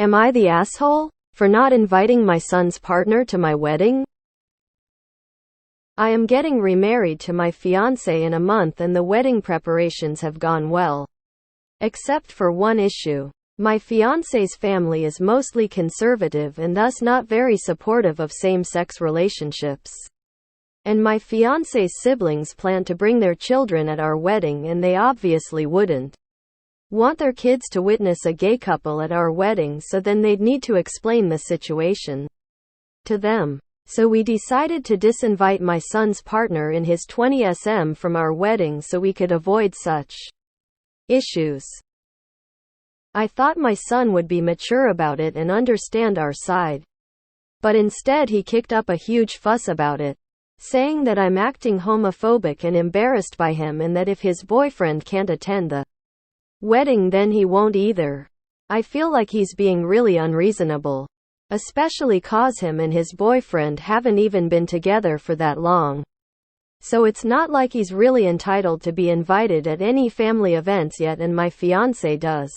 Am I the asshole for not inviting my son's partner to my wedding? I am getting remarried to my fiancé in a month and the wedding preparations have gone well. Except for one issue. My fiancé's family is mostly conservative and thus not very supportive of same-sex relationships. And my fiancé's siblings plan to bring their children at our wedding and they obviously wouldn't want their kids to witness a gay couple at our wedding, so then they'd need to explain the situation to them. So we decided to disinvite my son's partner in his 20s from our wedding so we could avoid such issues. I thought my son would be mature about it and understand our side. But instead he kicked up a huge fuss about it, saying that I'm acting homophobic and embarrassed by him and that if his boyfriend can't attend the wedding then he won't either. I feel like he's being really unreasonable. Especially cause him and his boyfriend haven't even been together for that long. So it's not like he's really entitled to be invited at any family events yet, and my fiancé does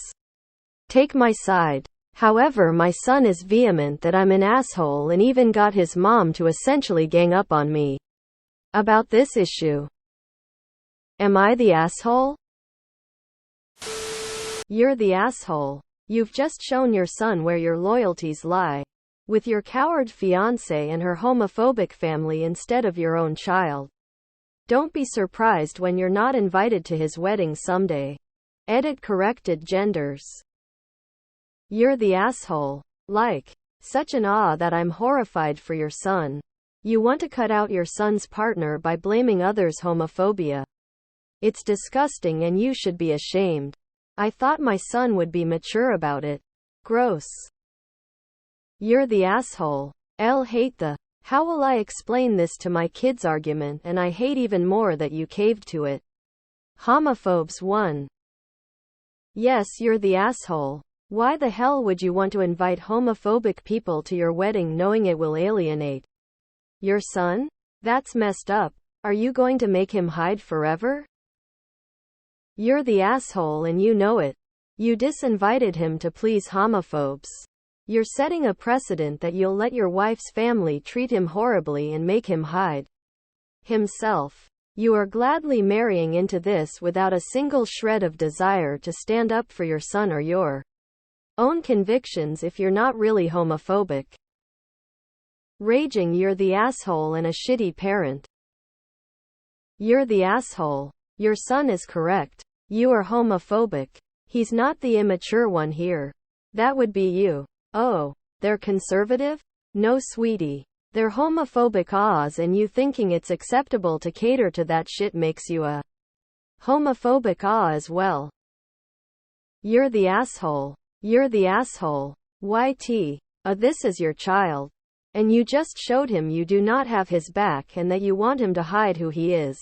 take my side. However, my son is vehement that I'm an asshole and even got his mom to essentially gang up on me about this issue. Am I the asshole? You're the asshole. You've just shown your son where your loyalties lie. With your coward fiancé and her homophobic family instead of your own child. Don't be surprised when you're not invited to his wedding someday. Edit corrected genders. You're the asshole. Like, such an awe that I'm horrified for your son. You want to cut out your son's partner by blaming others' homophobia. It's disgusting and you should be ashamed. I thought my son would be mature about it. Gross. You're the asshole. Hate the how will I explain this to my kids argument, and I hate even more that you caved to it. Homophobes 1. Yes, you're the asshole. Why the hell would you want to invite homophobic people to your wedding knowing it will alienate your son? That's messed up. Are you going to make him hide forever? You're the asshole and you know it. You disinvited him to please homophobes. You're setting a precedent that you'll let your wife's family treat him horribly and make him hide himself. You are gladly marrying into this without a single shred of desire to stand up for your son or your own convictions if you're not really homophobic. Raging, you're the asshole and a shitty parent. You're the asshole. Your son is correct. You are homophobic. He's not the immature one here. That would be you. Oh, they're conservative? No, sweetie. They're homophobic ahs, and you thinking it's acceptable to cater to that shit makes you a homophobic ah as well. You're the asshole. You're the asshole. YT. This is your child. And you just showed him you do not have his back and that you want him to hide who he is.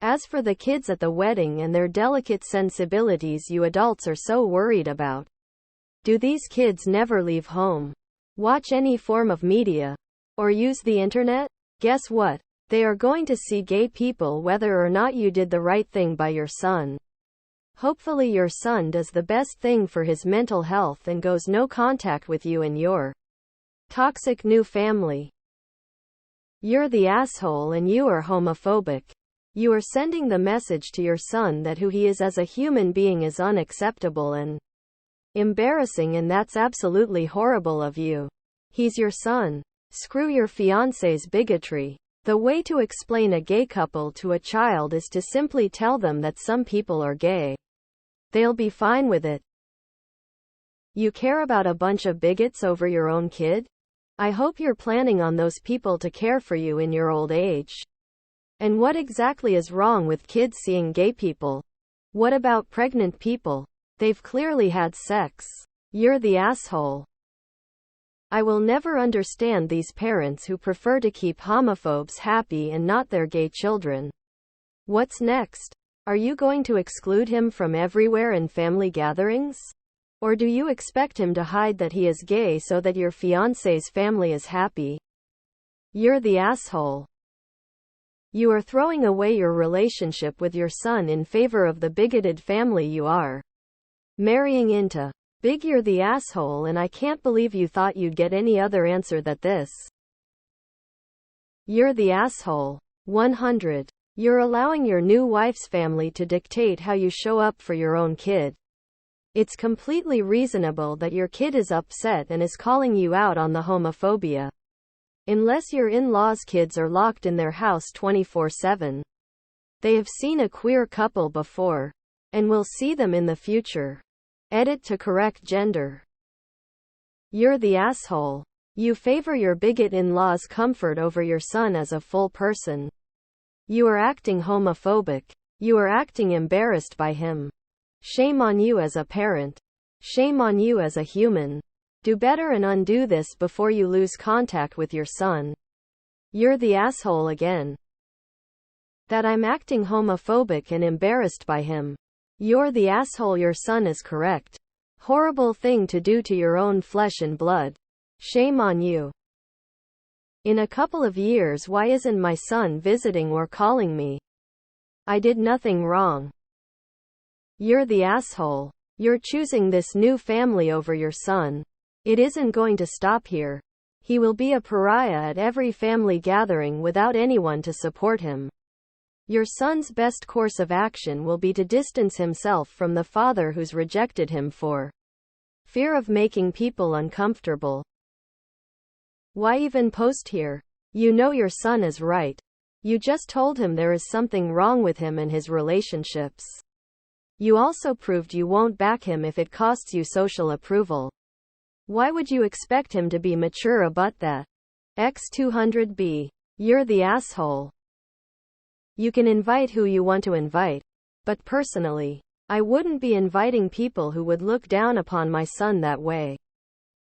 As for the kids at the wedding and their delicate sensibilities you adults are so worried about, do these kids never leave home, watch any form of media, or use the internet? Guess what? They are going to see gay people whether or not you did the right thing by your son. Hopefully your son does the best thing for his mental health and goes no contact with you and your toxic new family. You're the asshole and you are homophobic. You are sending the message to your son that who he is as a human being is unacceptable and embarrassing, and that's absolutely horrible of you. He's your son. Screw your fiancé's bigotry. The way to explain a gay couple to a child is to simply tell them that some people are gay. They'll be fine with it. You care about a bunch of bigots over your own kid? I hope you're planning on those people to care for you in your old age. And what exactly is wrong with kids seeing gay people? What about pregnant people? They've clearly had sex. You're the asshole. I will never understand these parents who prefer to keep homophobes happy and not their gay children. What's next? Are you going to exclude him from everywhere in family gatherings? Or do you expect him to hide that he is gay so that your fiancé's family is happy? You're the asshole. You are throwing away your relationship with your son in favor of the bigoted family you are marrying into. Big, you're the asshole, and I can't believe you thought you'd get any other answer than this. You're the asshole. 100. You're allowing your new wife's family to dictate how you show up for your own kid. It's completely reasonable that your kid is upset and is calling you out on the homophobia. Unless your in-laws' kids are locked in their house 24/7. They have seen a queer couple before, and will see them in the future. Edit to correct gender. You're the asshole. You favor your bigot in-laws' comfort over your son as a full person. You are acting homophobic. You are acting embarrassed by him. Shame on you as a parent. Shame on you as a human. Do better and undo this before you lose contact with your son. You're the asshole again. That I'm acting homophobic and embarrassed by him. You're the asshole. Your son is correct. Horrible thing to do to your own flesh and blood. Shame on you. In a couple of years, why isn't my son visiting or calling me? I did nothing wrong. You're the asshole. You're choosing this new family over your son. It isn't going to stop here. He will be a pariah at every family gathering without anyone to support him. Your son's best course of action will be to distance himself from the father who's rejected him for fear of making people uncomfortable. Why even post here? You know your son is right. You just told him there is something wrong with him and his relationships. You also proved you won't back him if it costs you social approval. Why would you expect him to be mature about that? X200B. You're the asshole. You can invite who you want to invite. But personally, I wouldn't be inviting people who would look down upon my son that way.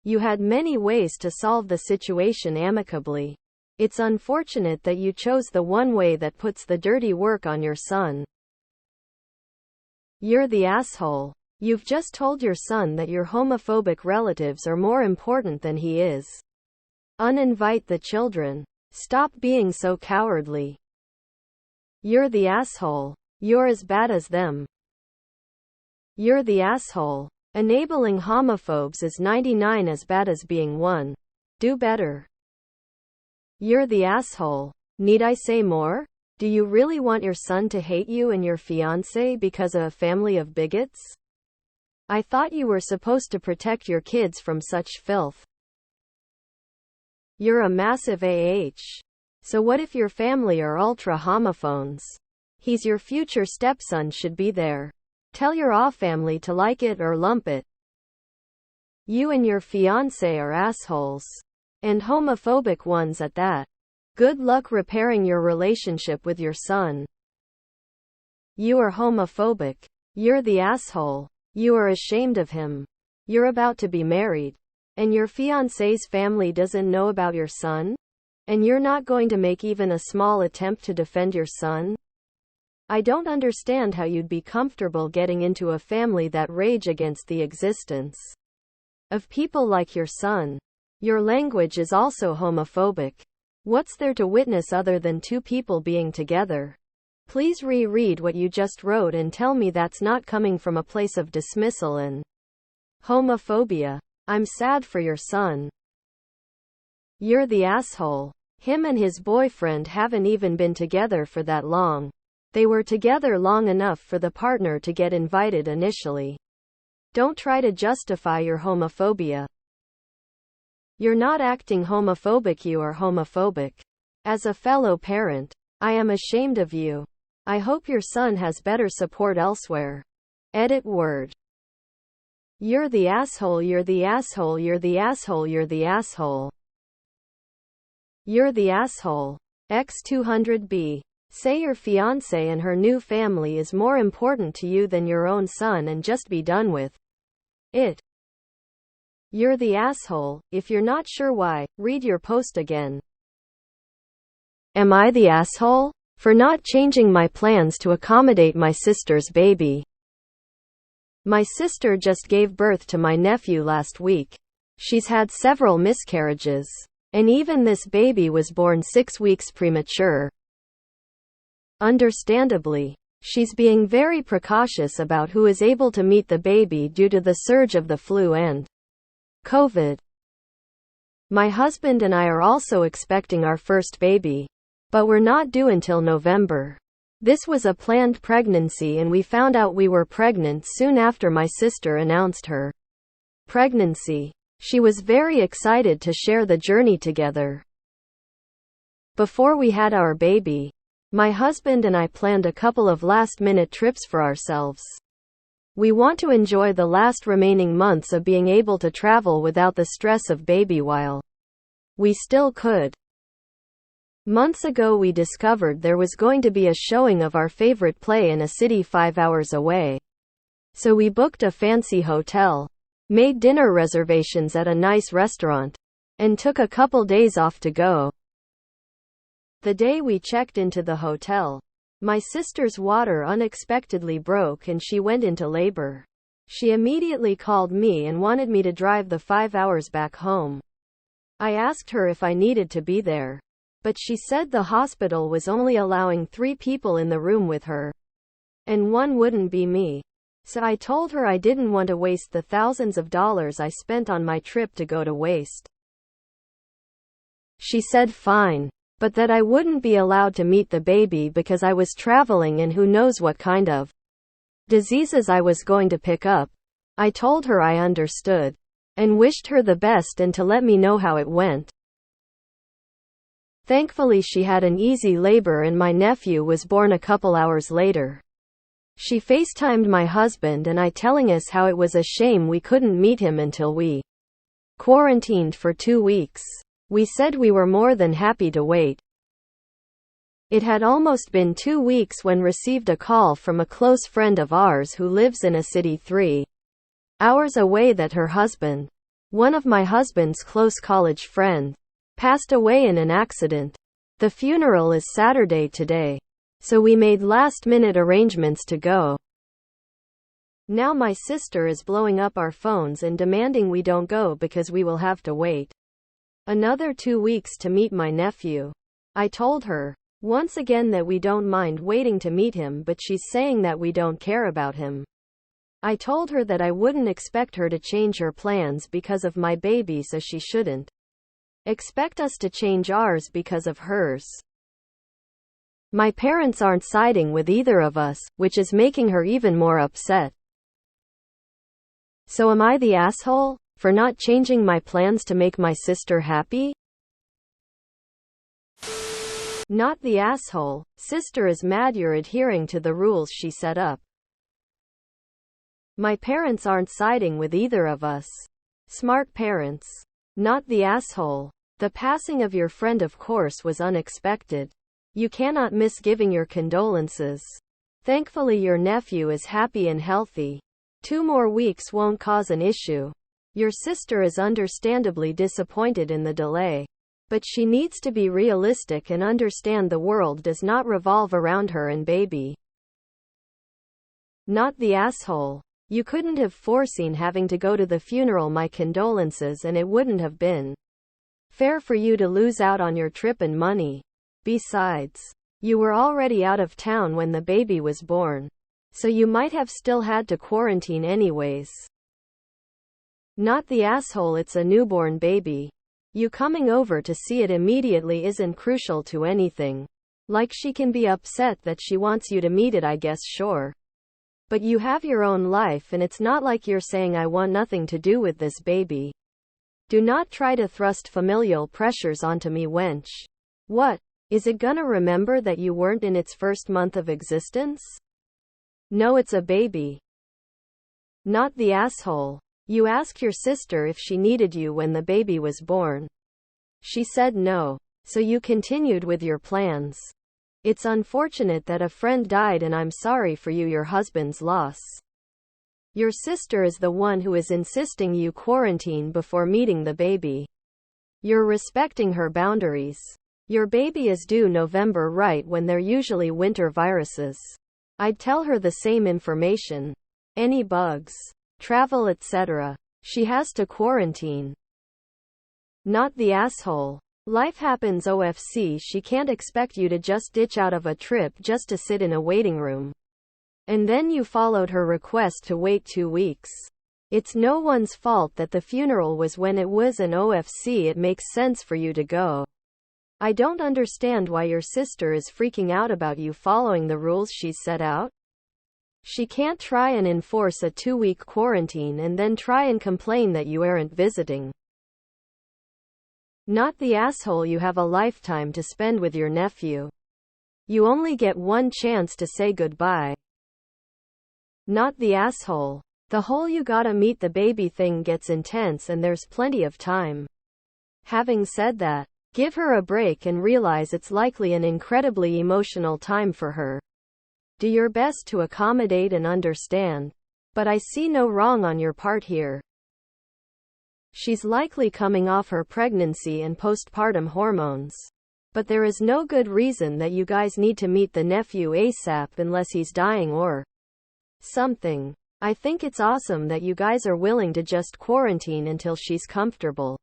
You had many ways to solve the situation amicably. It's unfortunate that you chose the one way that puts the dirty work on your son. You're the asshole. You've just told your son that your homophobic relatives are more important than he is. Uninvite the children. Stop being so cowardly. You're the asshole. You're as bad as them. You're the asshole. Enabling homophobes is 99 as bad as being one. Do better. You're the asshole. Need I say more? Do you really want your son to hate you and your fiancé because of a family of bigots? I thought you were supposed to protect your kids from such filth. You're a massive So what if your family are ultra homophones? He's your future stepson, should be there. Tell your family to like it or lump it. You and your fiancé are assholes. And homophobic ones at that. Good luck repairing your relationship with your son. You are homophobic. You're the asshole. You are ashamed of him. You're about to be married. And your fiancé's family doesn't know about your son? And you're not going to make even a small attempt to defend your son? I don't understand how you'd be comfortable getting into a family that rage against the existence of people like your son. Your language is also homophobic. What's there to witness other than two people being together? Please reread what you just wrote and tell me that's not coming from a place of dismissal and homophobia. I'm sad for your son. You're the asshole. Him and his boyfriend haven't even been together for that long. They were together long enough for the partner to get invited initially. Don't try to justify your homophobia. You're not acting homophobic, you are homophobic. As a fellow parent, I am ashamed of you. I hope your son has better support elsewhere. Edit word. You're the asshole, you're the asshole, you're the asshole, you're the asshole. You're the asshole. X200B. Say your fiancé and her new family is more important to you than your own son and just be done with it. You're the asshole. If you're not sure why, read your post again. Am I the asshole? For not changing my plans to accommodate my sister's baby. My sister just gave birth to my nephew last week. She's had several miscarriages. And even this baby was born 6 weeks premature. Understandably, She's being very precautious about who is able to meet the baby due to the surge of the flu and COVID. My husband and I are also expecting our first baby, but we're not due until November. This was a planned pregnancy and we found out we were pregnant soon after my sister announced her pregnancy. She was very excited to share the journey together. Before we had our baby, my husband and I planned a couple of last-minute trips for ourselves. We want to enjoy the last remaining months of being able to travel without the stress of baby while we still could. Months ago we discovered there was going to be a showing of our favorite play in a city 5 hours away. So we booked a fancy hotel, made dinner reservations at a nice restaurant, and took a couple days off to go. The day we checked into the hotel, my sister's water unexpectedly broke and she went into labor. She immediately called me and wanted me to drive the 5 hours back home. I asked her if I needed to be there, but she said the hospital was only allowing 3 people in the room with her, and one wouldn't be me. So I told her I didn't want to waste the thousands of dollars I spent on my trip to go to waste. She said fine, but that I wouldn't be allowed to meet the baby because I was traveling and who knows what kind of diseases I was going to pick up. I told her I understood, and wished her the best and to let me know how it went. Thankfully she had an easy labor and my nephew was born a couple hours later. She FaceTimed my husband and I telling us how it was a shame we couldn't meet him until we quarantined for 2 weeks. We said we were more than happy to wait. It had almost been 2 weeks when received a call from a close friend of ours who lives in a city 3 hours away that her husband, one of my husband's close college friends, passed away in an accident. The funeral is Saturday today, so we made last-minute arrangements to go. Now my sister is blowing up our phones and demanding we don't go because we will have to wait another 2 weeks to meet my nephew. I told her, once again, that we don't mind waiting to meet him, but she's saying that we don't care about him. I told her that I wouldn't expect her to change her plans because of my baby, so she shouldn't expect us to change ours because of hers. My parents aren't siding with either of us, which is making her even more upset. So am I the asshole for not changing my plans to make my sister happy? Not the asshole. Sister is mad you're adhering to the rules she set up. My parents aren't siding with either of us. Smart parents. Not the asshole. The passing of your friend, of course, was unexpected. You cannot miss giving your condolences. Thankfully your nephew is happy and healthy. 2 more weeks won't cause an issue. Your sister is understandably disappointed in the delay, but she needs to be realistic and understand the world does not revolve around her and baby. Not the asshole. You couldn't have foreseen having to go to the funeral. My condolences, and it wouldn't have been fair for you to lose out on your trip and money. Besides, you were already out of town when the baby was born, so you might have still had to quarantine anyways. Not the asshole. It's a newborn baby. You coming over to see it immediately isn't crucial to anything. Like, she can be upset that she wants you to meet it, I guess, sure. But you have your own life and it's not like you're saying I want nothing to do with this baby. Do not try to thrust familial pressures onto me, wench. What? Is it gonna remember that you weren't in its first month of existence? No, it's a baby. Not the asshole. You asked your sister if she needed you when the baby was born. She said no, so you continued with your plans. It's unfortunate that a friend died and I'm sorry for your husband's loss. Your sister is the one who is insisting you quarantine before meeting the baby. You're respecting her boundaries. Your baby is due November, right when they're usually winter viruses. I'd tell her the same information. Any bugs, travel, etc. She has to quarantine. Not the asshole. Life happens, OFC. She can't expect you to just ditch out of a trip just to sit in a waiting room. And then you followed her request to wait 2 weeks. It's no one's fault that the funeral was when it was an OFC. It makes sense for you to go. I don't understand why your sister is freaking out about you following the rules she's set out. She can't try and enforce a 2-week quarantine and then try and complain that you aren't visiting. Not the asshole. You have a lifetime to spend with your nephew. You only get one chance to say goodbye. Not the asshole. The whole you gotta meet the baby thing gets intense and there's plenty of time. Having said that, give her a break and realize it's likely an incredibly emotional time for her. Do your best to accommodate and understand. But I see no wrong on your part here. She's likely coming off her pregnancy and postpartum hormones. But there is no good reason that you guys need to meet the nephew ASAP unless he's dying or something. I think it's awesome that you guys are willing to just quarantine until she's comfortable.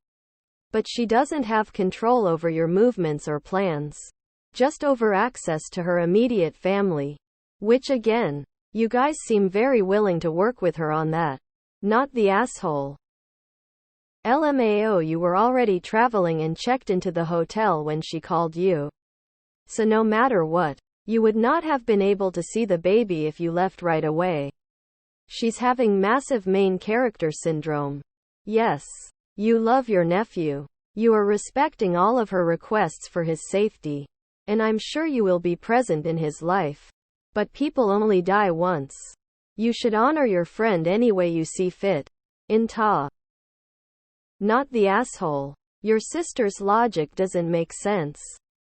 But she doesn't have control over your movements or plans. Just over access to her immediate family. Which again, you guys seem very willing to work with her on that. Not the asshole. LMAO, you were already traveling and checked into the hotel when she called you. So no matter what, you would not have been able to see the baby if you left right away. She's having massive main character syndrome. Yes, you love your nephew. You are respecting all of her requests for his safety. And I'm sure you will be present in his life. But people only die once. You should honor your friend any way you see fit. Not the asshole. Your sister's logic doesn't make sense.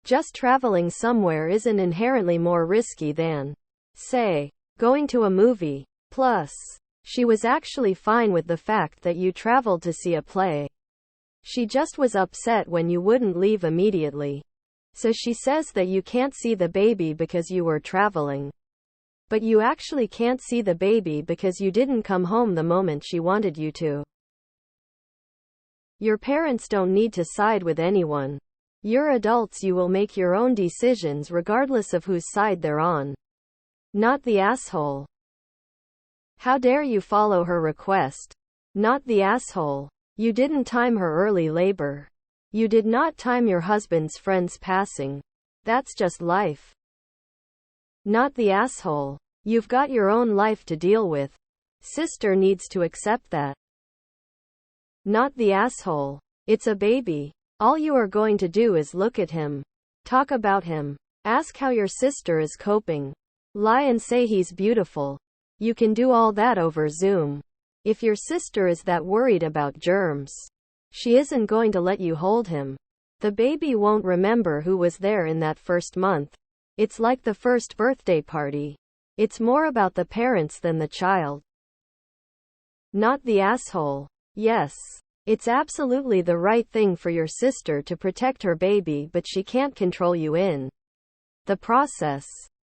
Just traveling somewhere isn't inherently more risky than, say, going to a movie. Plus, she was actually fine with the fact that you traveled to see a play. She just was upset when you wouldn't leave immediately. So she says that you can't see the baby because you were traveling. But you actually can't see the baby because you didn't come home the moment she wanted you to. Your parents don't need to side with anyone. You're adults. You will make your own decisions regardless of whose side they're on. Not the asshole. How dare you follow her request? Not the asshole. You didn't time her early labor. You did not time your husband's friend's passing. That's just life. Not the asshole. You've got your own life to deal with. Sister needs to accept that. Not the asshole. It's a baby. All you are going to do is look at him. Talk about him. Ask how your sister is coping. Lie and say he's beautiful. You can do all that over Zoom. If your sister is that worried about germs, she isn't going to let you hold him. The baby won't remember who was there in that first month. It's like the first birthday party. It's more about the parents than the child. Not the asshole. Yes, it's absolutely the right thing for your sister to protect her baby, but she can't control you in the process.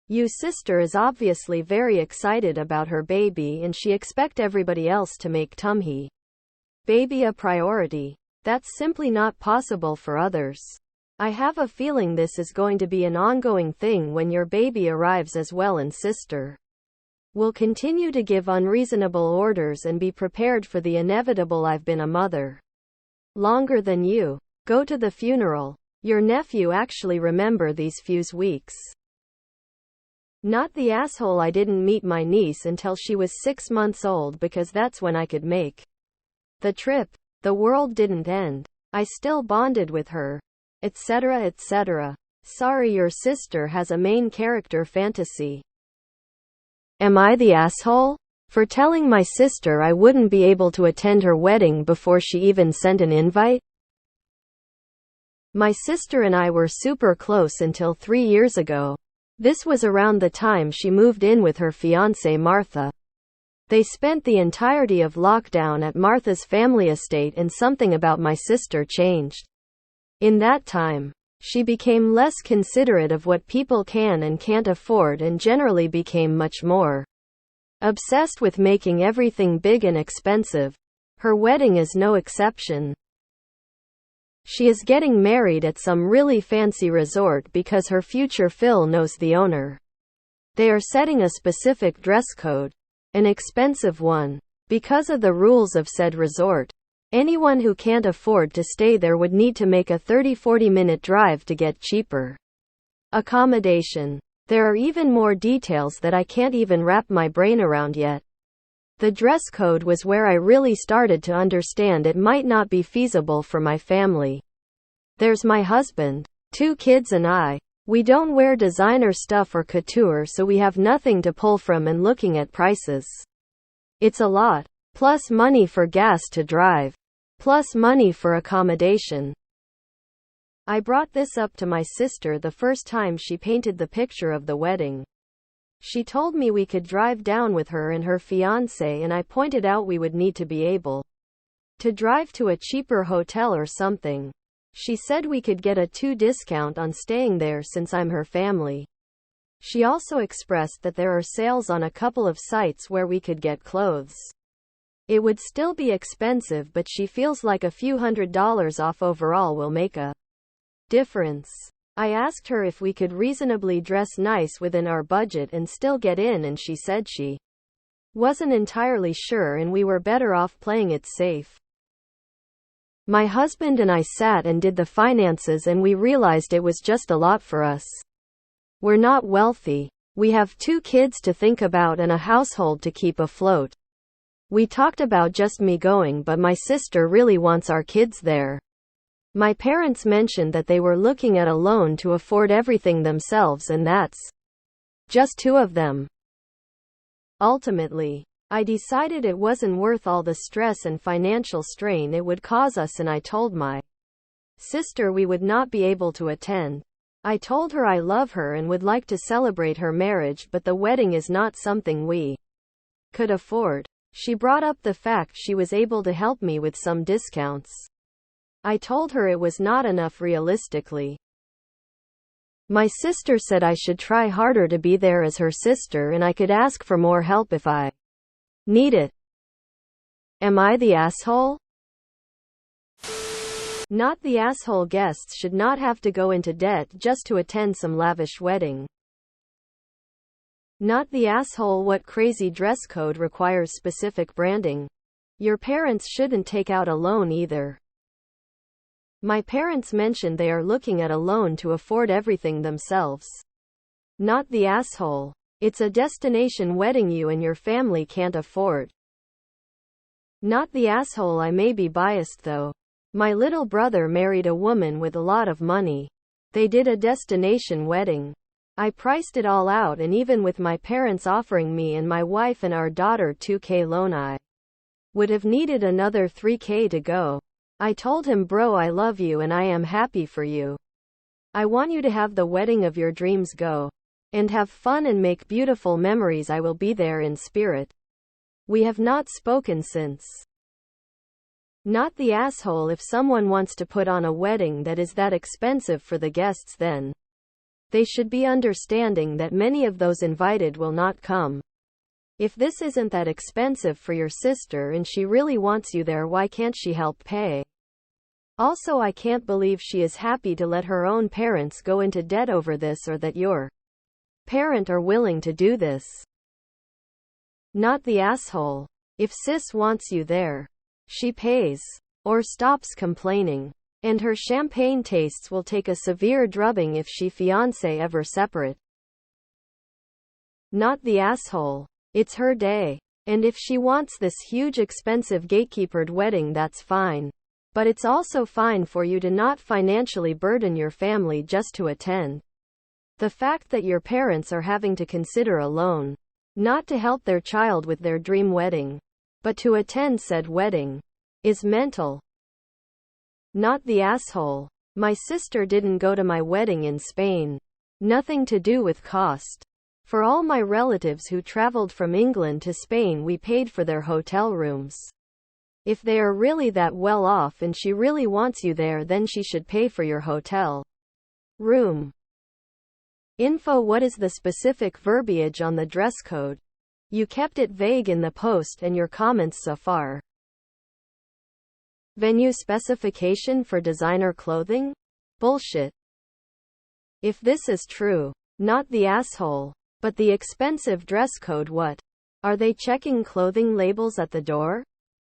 Your sister is obviously very excited about her baby and she expects everybody else to make tumhi baby a priority. That's simply not possible for others. I have a feeling this is going to be an ongoing thing when your baby arrives as well, and sister will continue to give unreasonable orders and be prepared for the inevitable. I've been a mother longer than you. Go to the funeral. Your nephew actually remember these few weeks. Not the asshole. I didn't meet my niece until she was 6 months old because that's when I could make the trip. The world didn't end. I still bonded with her. Etc. etc. Sorry, your sister has a main character fantasy. Am I the asshole? For telling my sister I wouldn't be able to attend her wedding before she even sent an invite? My sister and I were super close until 3 years ago. This was around the time she moved in with her fiancé Martha. They spent the entirety of lockdown at Martha's family estate, and something about my sister changed. In that time, she became less considerate of what people can and can't afford and generally became much more obsessed with making everything big and expensive. Her wedding is no exception. She is getting married at some really fancy resort because her future Phil knows the owner. They are setting a specific dress code. An expensive one. Because of the rules of said resort, anyone who can't afford to stay there would need to make a 30-40 minute drive to get cheaper accommodation. There are even more details that I can't even wrap my brain around yet. The dress code was where I really started to understand it might not be feasible for my family. There's my husband, 2 kids and I. We don't wear designer stuff or couture, so we have nothing to pull from and looking at prices. It's a lot. Plus money for gas to drive. Plus money for accommodation. I brought this up to my sister the first time she painted the picture of the wedding. She told me we could drive down with her and her fiancé, and I pointed out we would need to be able to drive to a cheaper hotel or something. She said we could get a 2 discount on staying there since I'm her family. She also expressed that there are sales on a couple of sites where we could get clothes. It would still be expensive, but she feels like a few $100s off overall will make a difference. I asked her if we could reasonably dress nice within our budget and still get in, and she said she wasn't entirely sure and we were better off playing it safe. My husband and I sat and did the finances, and we realized it was just a lot for us. We're not wealthy. We have 2 kids to think about and a household to keep afloat. We talked about just me going, but my sister really wants our kids there. My parents mentioned that they were looking at a loan to afford everything themselves, and that's just 2 of them. Ultimately, I decided it wasn't worth all the stress and financial strain it would cause us, and I told my sister we would not be able to attend. I told her I love her and would like to celebrate her marriage, but the wedding is not something we could afford. She brought up the fact she was able to help me with some discounts. I told her it was not enough realistically. My sister said I should try harder to be there as her sister, and I could ask for more help if I need it. Am I the asshole? Not the asshole. Guests should not have to go into debt just to attend some lavish wedding. Not the asshole. What crazy dress code requires specific branding? Your parents shouldn't take out a loan either. My parents mentioned they are looking at a loan to afford everything themselves. Not the asshole. It's a destination wedding you and your family can't afford. Not the asshole. I may be biased though. My little brother married a woman with a lot of money. They did a destination wedding. I priced it all out, and even with my parents offering me and my wife and our daughter $2,000 loan, I would have needed another $3,000 to go. I told him, bro, I love you and I am happy for you. I want you to have the wedding of your dreams. Go and have fun and make beautiful memories. I will be there in spirit. We have not spoken since. Not the asshole. If someone wants to put on a wedding that is that expensive for the guests, then they should be understanding that many of those invited will not come. If this isn't that expensive for your sister and she really wants you there, why can't she help pay? Also, I can't believe she is happy to let her own parents go into debt over this, or that your parent are willing to do this. Not the asshole. If sis wants you there, she pays. Or stops complaining. And her champagne tastes will take a severe drubbing if she fiancé ever separate. Not the asshole. It's her day. And if she wants this huge expensive gatekeepered wedding, that's fine. But it's also fine for you to not financially burden your family just to attend. The fact that your parents are having to consider a loan, not to help their child with their dream wedding, but to attend said wedding, is mental. Not the asshole. My sister didn't go to my wedding in Spain. Nothing to do with cost. For all my relatives who traveled from England to Spain, we paid for their hotel rooms. If they are really that well off and she really wants you there, then she should pay for your hotel room. Info. What is the specific verbiage on the dress code? You kept it vague in the post and your comments so far. Venue specification for designer clothing? Bullshit. If this is true, not the asshole. But the expensive dress code, what? Are they checking clothing labels at the door?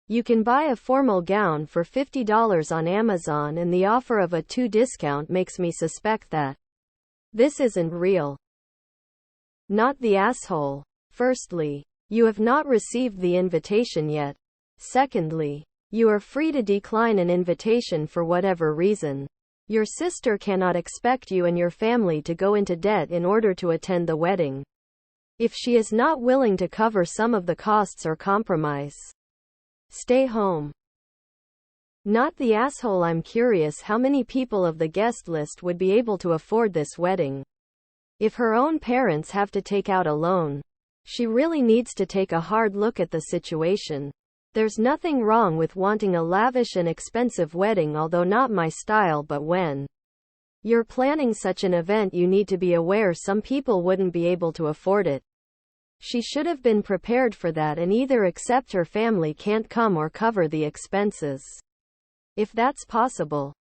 You can buy a formal gown for $50 on Amazon, and the offer of a 2 discount makes me suspect that this isn't real. Not the asshole. Firstly, you have not received the invitation yet. Secondly, you are free to decline an invitation for whatever reason. Your sister cannot expect you and your family to go into debt in order to attend the wedding. If she is not willing to cover some of the costs or compromise, stay home. Not the asshole. I'm curious how many people of the guest list would be able to afford this wedding. If her own parents have to take out a loan, she really needs to take a hard look at the situation. There's nothing wrong with wanting a lavish and expensive wedding, although not my style, but when you're planning such an event, you need to be aware some people wouldn't be able to afford it. She should have been prepared for that and either accept her family can't come or cover the expenses, if that's possible.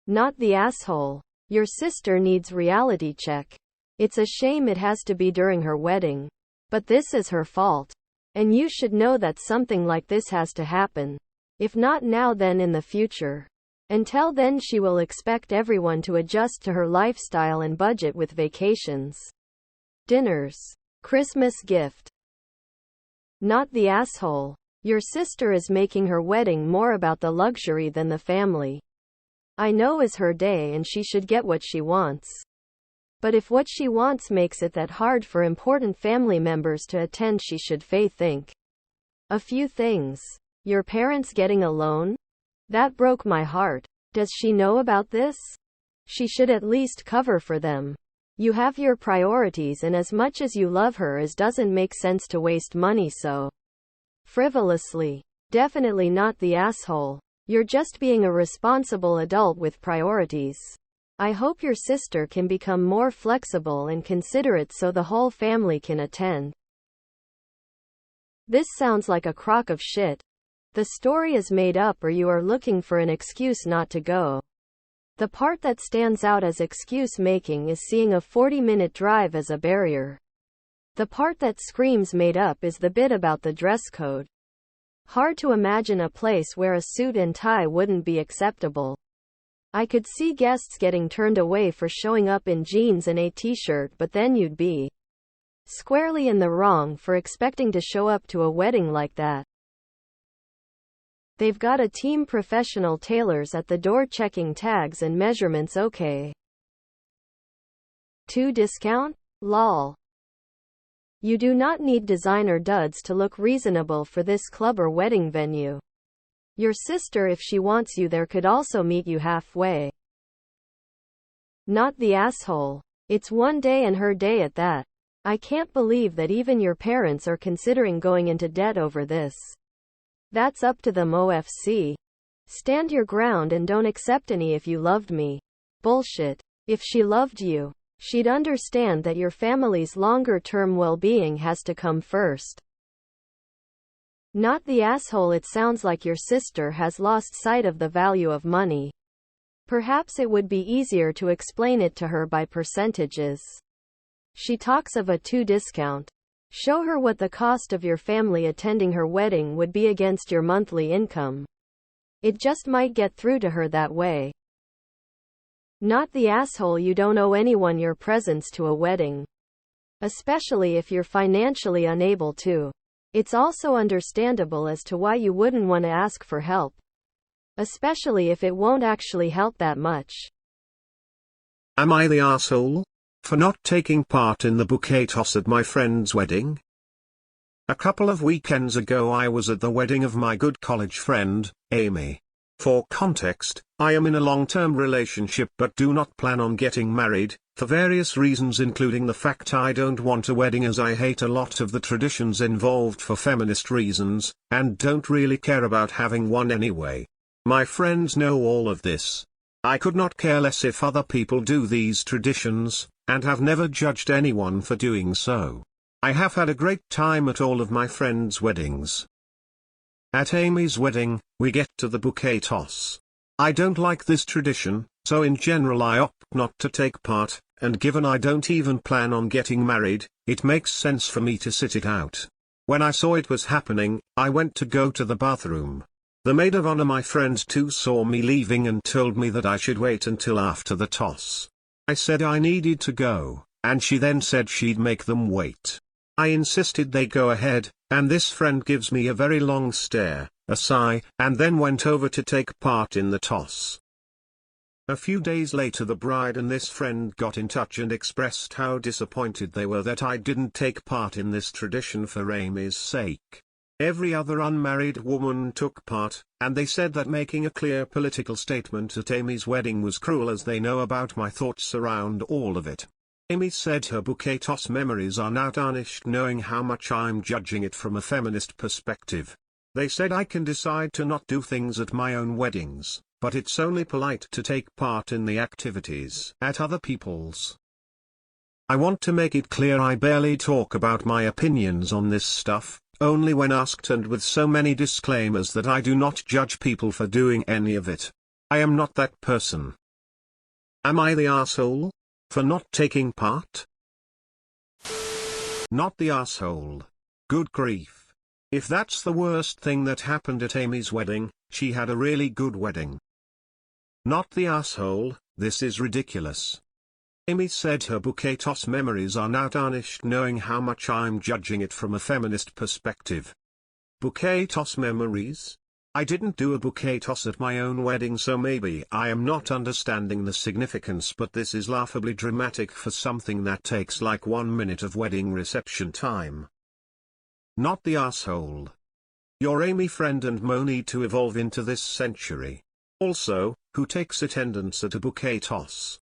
Not the asshole. Your sister needs reality check. It's a shame it has to be during her wedding, but this is her fault. And you should know that something like this has to happen. If not now, then in the future. Until then, she will expect everyone to adjust to her lifestyle and budget with vacations, dinners, Christmas gift. Not the asshole. Your sister is making her wedding more about the luxury than the family. I know it's her day and she should get what she wants. But if what she wants makes it that hard for important family members to attend, she should think a few things. Your parents getting a loan? That broke my heart. Does she know about this? She should at least cover for them. You have your priorities, and as much as you love her, it doesn't make sense to waste money so frivolously. Definitely not the asshole. You're just being a responsible adult with priorities. I hope your sister can become more flexible and considerate so the whole family can attend. This sounds like a crock of shit. The story is made up, or you are looking for an excuse not to go. The part that stands out as excuse making is seeing a 40-minute drive as a barrier. The part that screams made up is the bit about the dress code. Hard to imagine a place where a suit and tie wouldn't be acceptable. I could see guests getting turned away for showing up in jeans and a t-shirt, but then you'd be squarely in the wrong for expecting to show up to a wedding like that. They've got a team professional tailors at the door checking tags and measurements. Okay. 2 discount? Lol. You do not need designer duds to look reasonable for this club or wedding venue. Your sister, if she wants you there, could also meet you halfway. Not the asshole. It's one day and her day at that. I can't believe that even your parents are considering going into debt over this. That's up to them. OFC. Stand your ground and don't accept any "if you loved me" bullshit. If she loved you, she'd understand that your family's longer-term well-being has to come first. Not the asshole. It sounds like your sister has lost sight of the value of money. Perhaps it would be easier to explain it to her by percentages. She talks of a 2 discount. Show her what the cost of your family attending her wedding would be against your monthly income. It just might get through to her that way. Not the asshole. You don't owe anyone your presence to a wedding, especially if you're financially unable to. It's also understandable as to why you wouldn't want to ask for help, especially if it won't actually help that much. Am I the asshole for not taking part in the bouquet toss at my friend's wedding? A couple of weekends ago I was at the wedding of my good college friend, Amy. For context, I am in a long-term relationship but do not plan on getting married, for various reasons, including the fact I don't want a wedding as I hate a lot of the traditions involved for feminist reasons, and don't really care about having one anyway. My friends know all of this. I could not care less if other people do these traditions, and have never judged anyone for doing so. I have had a great time at all of my friends' weddings. At Amy's wedding, we get to the bouquet toss. I don't like this tradition, so in general I opt not to take part, and given I don't even plan on getting married, it makes sense for me to sit it out. When I saw it was happening, I went to go to the bathroom. The maid of honor my friend too saw me leaving and told me that I should wait until after the toss. I said I needed to go, and she then said she'd make them wait. I insisted they go ahead, and this friend gives me a very long stare, a sigh, and then went over to take part in the toss. A few days later the bride and this friend got in touch and expressed how disappointed they were that I didn't take part in this tradition for Amy's sake. Every other unmarried woman took part, and they said that making a clear political statement at Amy's wedding was cruel as they know about my thoughts around all of it. Amy said her bouquet toss memories are now tarnished knowing how much I'm judging it from a feminist perspective. They said I can decide to not do things at my own weddings, but it's only polite to take part in the activities at other people's. I want to make it clear I barely talk about my opinions on this stuff, only when asked and with so many disclaimers that I do not judge people for doing any of it. I am not that person. Am I the asshole? For not taking part? Not the asshole. Good grief. If that's the worst thing that happened at Amy's wedding, she had a really good wedding. Not the asshole, this is ridiculous. Amy said her bouquet toss memories are now tarnished knowing how much I'm judging it from a feminist perspective. Bouquet toss memories? I didn't do a bouquet toss at my own wedding, so maybe I am not understanding the significance, but this is laughably dramatic for something that takes like 1 minute of wedding reception time. Not the asshole. Your Amy friend and Mo need to evolve into this century. Also, who takes attendance at a bouquet toss?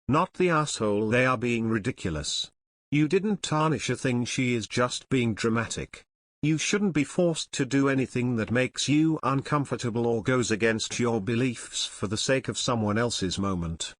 Not the asshole, they are being ridiculous. You didn't tarnish a thing, she is just being dramatic. You shouldn't be forced to do anything that makes you uncomfortable or goes against your beliefs for the sake of someone else's moment.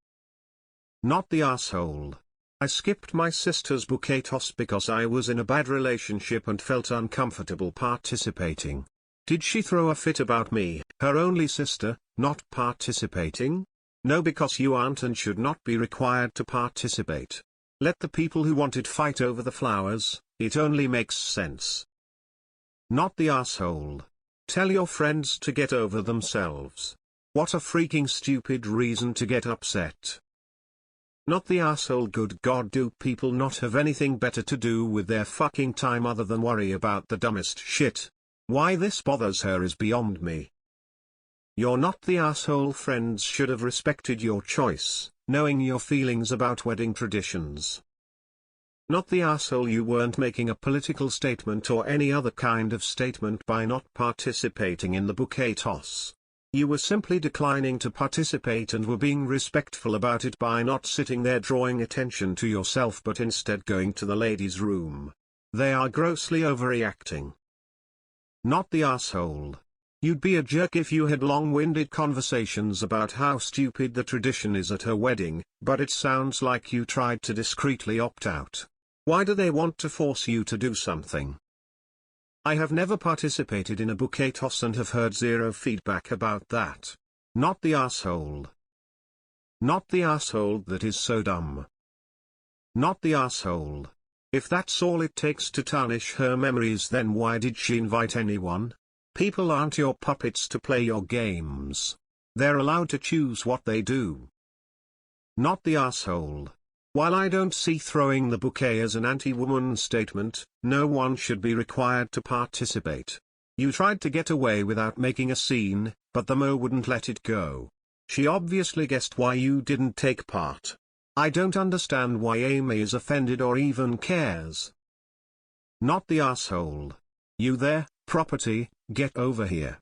Not the asshole. I skipped my sister's bouquet toss because I was in a bad relationship and felt uncomfortable participating. Did she throw a fit about me, her only sister, not participating? No, because you aren't and should not be required to participate. Let the people who want it fight over the flowers, it only makes sense. Not the asshole. Tell your friends to get over themselves. What a freaking stupid reason to get upset. Not the asshole. Good God, do people not have anything better to do with their fucking time other than worry about the dumbest shit? Why this bothers her is beyond me. You're not the asshole. Friends should have respected your choice, knowing your feelings about wedding traditions. Not the asshole. You weren't making a political statement or any other kind of statement by not participating in the bouquet toss. You were simply declining to participate and were being respectful about it by not sitting there drawing attention to yourself but instead going to the ladies' room. They are grossly overreacting. Not the asshole. You'd be a jerk if you had long-winded conversations about how stupid the tradition is at her wedding, but it sounds like you tried to discreetly opt out. Why do they want to force you to do something? I have never participated in a bouquet toss and have heard zero feedback about that. Not the asshole. Not the asshole. That is so dumb. Not the asshole. If that's all it takes to tarnish her memories, then why did she invite anyone? People aren't your puppets to play your games. They're allowed to choose what they do. Not the asshole. While I don't see throwing the bouquet as an anti-woman statement, no one should be required to participate. You tried to get away without making a scene, but the Mo wouldn't let it go. She obviously guessed why you didn't take part. I don't understand why Amy is offended or even cares. Not the asshole. You there, property, get over here.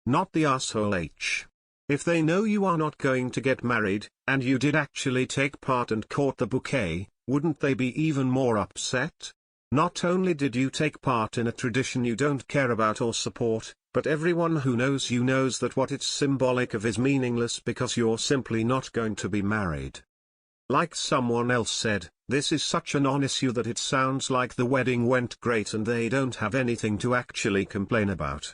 Not the asshole. If they know you are not going to get married, and you did actually take part and caught the bouquet, wouldn't they be even more upset? Not only did you take part in a tradition you don't care about or support, but everyone who knows you knows that what it's symbolic of is meaningless because you're simply not going to be married. Like someone else said, this is such a non-issue that it sounds like the wedding went great and they don't have anything to actually complain about.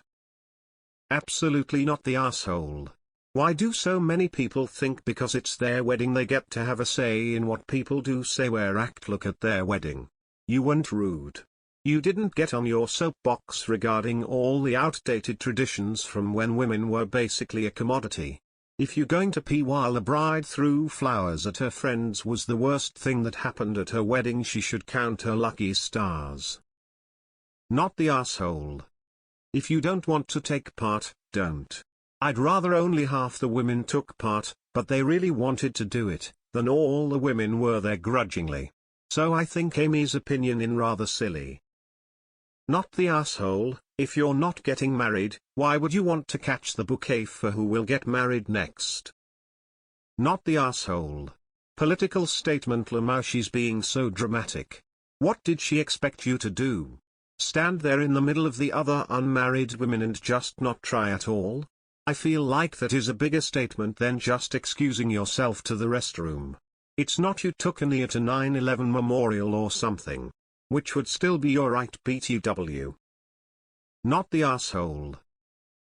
Absolutely not the asshole. Why do so many people think because it's their wedding they get to have a say in what people do, say, wear, act, look at their wedding? You weren't rude. You didn't get on your soapbox regarding all the outdated traditions from when women were basically a commodity. If you going to pee while the bride threw flowers at her friends was the worst thing that happened at her wedding, she should count her lucky stars. Not the asshole. If you don't want to take part, don't. I'd rather only half the women took part, but they really wanted to do it, than all the women were there grudgingly. So I think Amy's opinion is rather silly. Not the asshole. If you're not getting married, why would you want to catch the bouquet for who will get married next? Not the asshole. Political statement. Lamau, she's being so dramatic. What did she expect you to do? Stand there in the middle of the other unmarried women and just not try at all? I feel like that is a bigger statement than just excusing yourself to the restroom. It's not you took a knee at a 9/11 memorial or something. Which would still be your right, BTW. Not the asshole.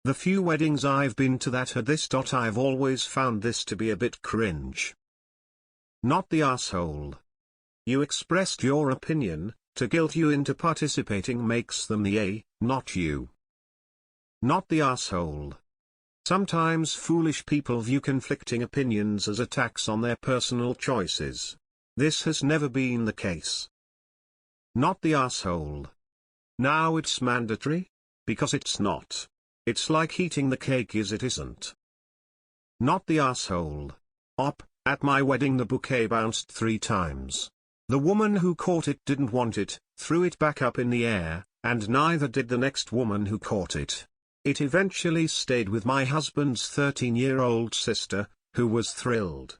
The few weddings I've been to that had this. I've always found this to be a bit cringe. Not the asshole. You expressed your opinion. To guilt you into participating makes them the A, not you. Not the asshole. Sometimes foolish people view conflicting opinions as attacks on their personal choices. This has never been the case. Not the asshole. Now it's mandatory? Because it's not. It's like eating the cake is it isn't. Not the asshole. At my wedding the bouquet bounced 3 times. The woman who caught it didn't want it, threw it back up in the air, and neither did the next woman who caught it. It eventually stayed with my husband's 13-year-old sister, who was thrilled.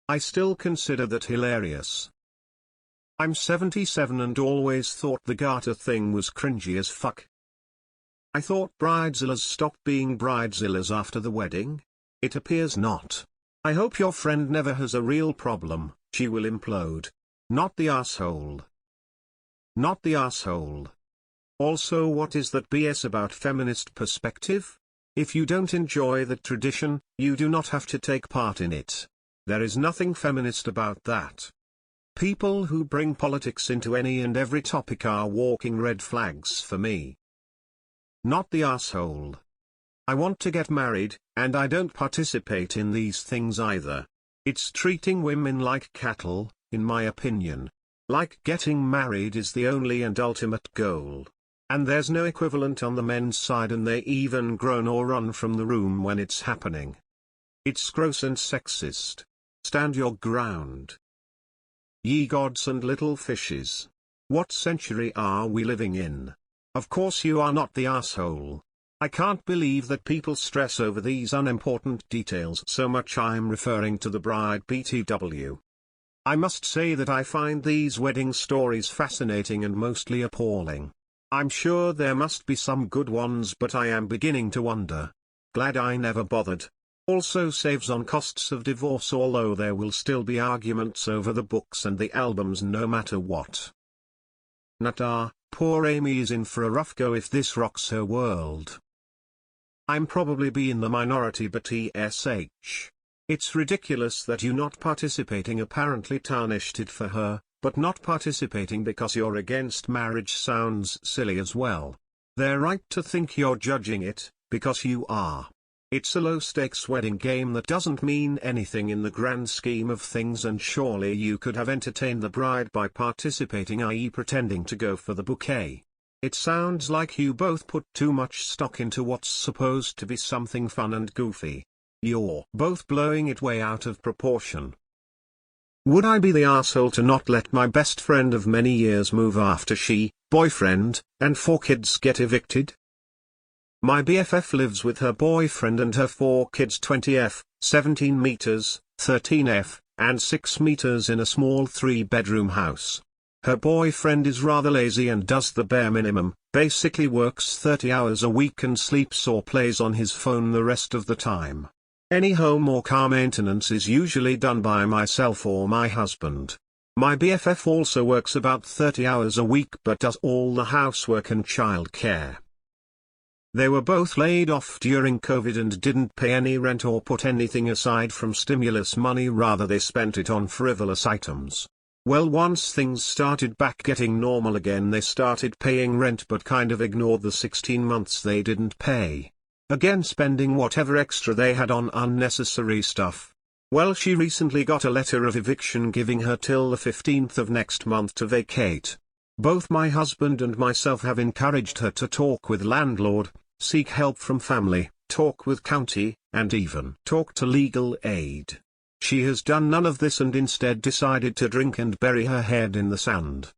I still consider that hilarious. I'm 77 and always thought the garter thing was cringy as fuck. I thought bridezillas stopped being bridezillas after the wedding. It appears not. I hope your friend never has a real problem, she will implode. Not the asshole. Not the asshole. Also, what is that BS about feminist perspective? If you don't enjoy the tradition, you do not have to take part in it. There is nothing feminist about that. People who bring politics into any and every topic are walking red flags for me. Not the asshole. I want to get married, and I don't participate in these things either. It's treating women like cattle, in my opinion. Like getting married is the only and ultimate goal. And there's no equivalent on the men's side, and they even groan or run from the room when it's happening. It's gross and sexist. Stand your ground. Ye gods and little fishes. What century are we living in? Of course you are not the asshole. I can't believe that people stress over these unimportant details so much. I'm referring to the bride, BTW. I must say that I find these wedding stories fascinating and mostly appalling. I'm sure there must be some good ones, but I am beginning to wonder. Glad I never bothered. Also saves on costs of divorce, although there will still be arguments over the books and the albums no matter what. Nata, poor Amy is in for a rough go if this rocks her world. I'm probably be in the minority, but ESH. It's ridiculous that you not participating apparently tarnished it for her, but not participating because you're against marriage sounds silly as well. They're right to think you're judging it, because you are. It's a low-stakes wedding game that doesn't mean anything in the grand scheme of things, and surely you could have entertained the bride by participating, i.e. pretending to go for the bouquet. It sounds like you both put too much stock into what's supposed to be something fun and goofy. You're both blowing it way out of proportion. Would I be the arsehole to not let my best friend of many years move after she, boyfriend, and 4 kids get evicted? My BFF lives with her boyfriend and her 4 kids, 20F, 17 meters, 13F, and 6 meters, in a small 3-bedroom house. Her boyfriend is rather lazy and does the bare minimum, basically works 30 hours a week and sleeps or plays on his phone the rest of the time. Any home or car maintenance is usually done by myself or my husband. My BFF also works about 30 hours a week but does all the housework and childcare. They were both laid off during COVID and didn't pay any rent or put anything aside from stimulus money, rather they spent it on frivolous items. Well, once things started back getting normal again, they started paying rent but kind of ignored the 16 months they didn't pay. Again spending whatever extra they had on unnecessary stuff. Well, she recently got a letter of eviction giving her till the 15th of next month to vacate. Both my husband and myself have encouraged her to talk with landlord, seek help from family, talk with county, and even talk to legal aid. She has done none of this and instead decided to drink and bury her head in the sand.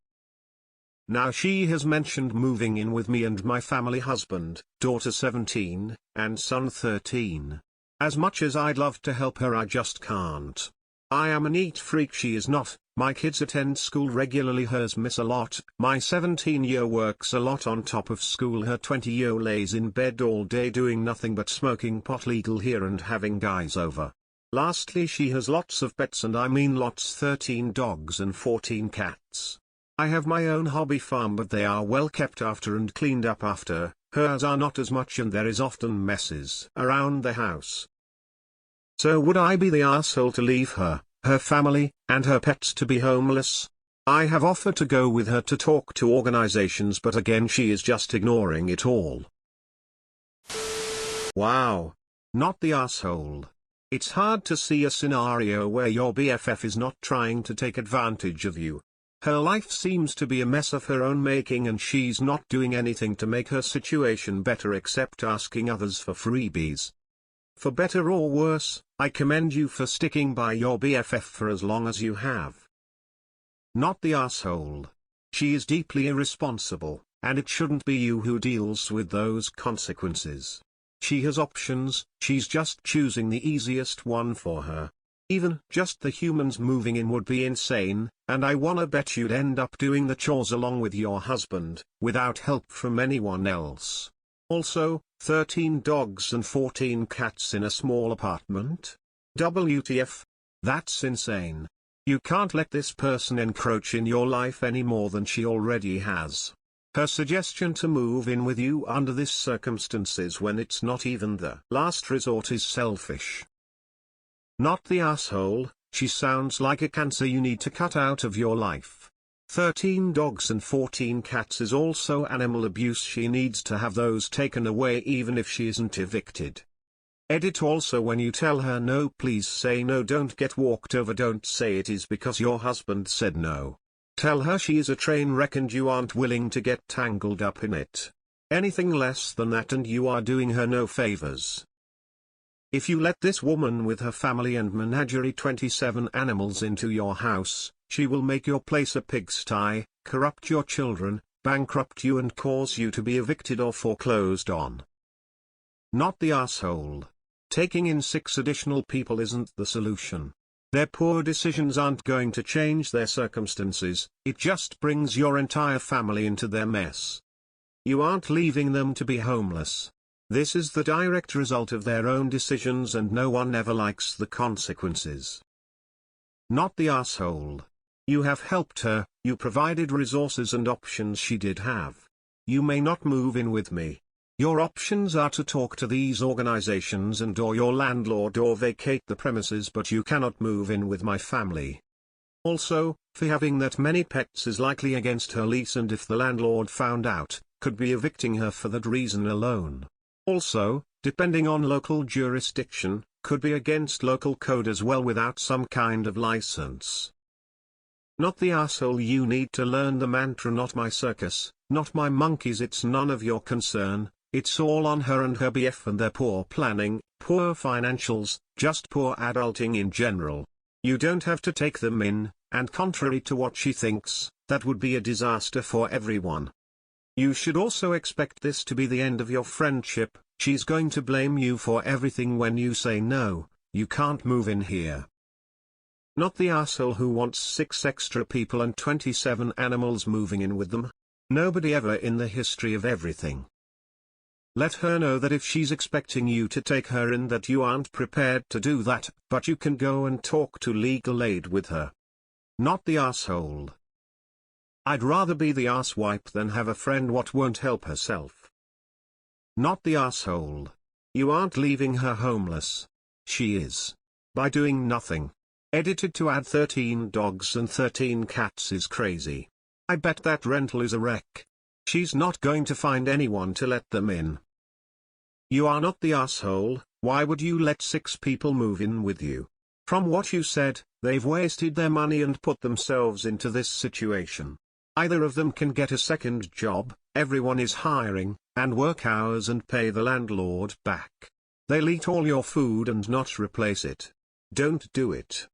Now she has mentioned moving in with me and my family, husband, daughter 17, and son 13. As much as I'd love to help her, I just can't. I am a neat freak, she is not. My kids attend school regularly, hers miss a lot. My 17-year works a lot on top of school, her 20-year lays in bed all day doing nothing but smoking pot, legal here, and having guys over. Lastly, she has lots of pets, and I mean lots, 13 dogs and 14 cats. I have my own hobby farm, but they are well kept after and cleaned up after. Hers are not as much, and there is often messes around the house. So would I be the asshole to leave her, her family, and her pets to be homeless? I have offered to go with her to talk to organizations, but again she is just ignoring it all. Wow. Not the asshole. It's hard to see a scenario where your BFF is not trying to take advantage of you. Her life seems to be a mess of her own making, and she's not doing anything to make her situation better except asking others for freebies. For better or worse, I commend you for sticking by your BFF for as long as you have. Not the asshole. She is deeply irresponsible, and it shouldn't be you who deals with those consequences. She has options, she's just choosing the easiest one for her. Even just the humans moving in would be insane, and I wanna bet you'd end up doing the chores along with your husband, without help from anyone else. Also, 13 dogs and 14 cats in a small apartment? WTF? That's insane. You can't let this person encroach in your life any more than she already has. Her suggestion to move in with you under this circumstances, when it's not even the last resort, is selfish. Not the asshole. She sounds like a cancer you need to cut out of your life. 13 dogs and 14 cats is also animal abuse. She needs to have those taken away even if she isn't evicted. Edit. Also, when you tell her no, please say no, don't get walked over, don't say it is because your husband said no. Tell her she is a train wreck and you aren't willing to get tangled up in it. Anything less than that and you are doing her no favors. If you let this woman with her family and menagerie 27 animals into your house, she will make your place a pigsty, corrupt your children, bankrupt you, and cause you to be evicted or foreclosed on. Not the asshole. Taking in 6 additional people isn't the solution. Their poor decisions aren't going to change their circumstances, it just brings your entire family into their mess. You aren't leaving them to be homeless. This is the direct result of their own decisions, and no one ever likes the consequences. Not the asshole. You have helped her, you provided resources and options she did have. You may not move in with me. Your options are to talk to these organizations and/or your landlord or vacate the premises, but you cannot move in with my family. Also, for having that many pets is likely against her lease, and if the landlord found out, could be evicting her for that reason alone. Also, depending on local jurisdiction, could be against local code as well without some kind of license. Not the asshole. You need to learn the mantra, not my circus, not my monkeys. It's none of your concern. It's all on her and her BF and their poor planning, poor financials, just poor adulting in general. You don't have to take them in, and contrary to what she thinks, that would be a disaster for everyone. You should also expect this to be the end of your friendship. She's going to blame you for everything when you say no, you can't move in here. Not the asshole who wants 6 extra people and 27 animals moving in with them. Nobody ever in the history of everything. Let her know that if she's expecting you to take her in, that you aren't prepared to do that, but you can go and talk to legal aid with her. Not the asshole. I'd rather be the asswipe than have a friend what won't help herself. Not the asshole. You aren't leaving her homeless. She is. By doing nothing. Edited to add 13 dogs and 13 cats is crazy. I bet that rental is a wreck. She's not going to find anyone to let them in. You are not the asshole. Why would you let 6 people move in with you? From what you said, they've wasted their money and put themselves into this situation. Either of them can get a second job, everyone is hiring, and work hours and pay the landlord back. They'll eat all your food and not replace it. Don't do it.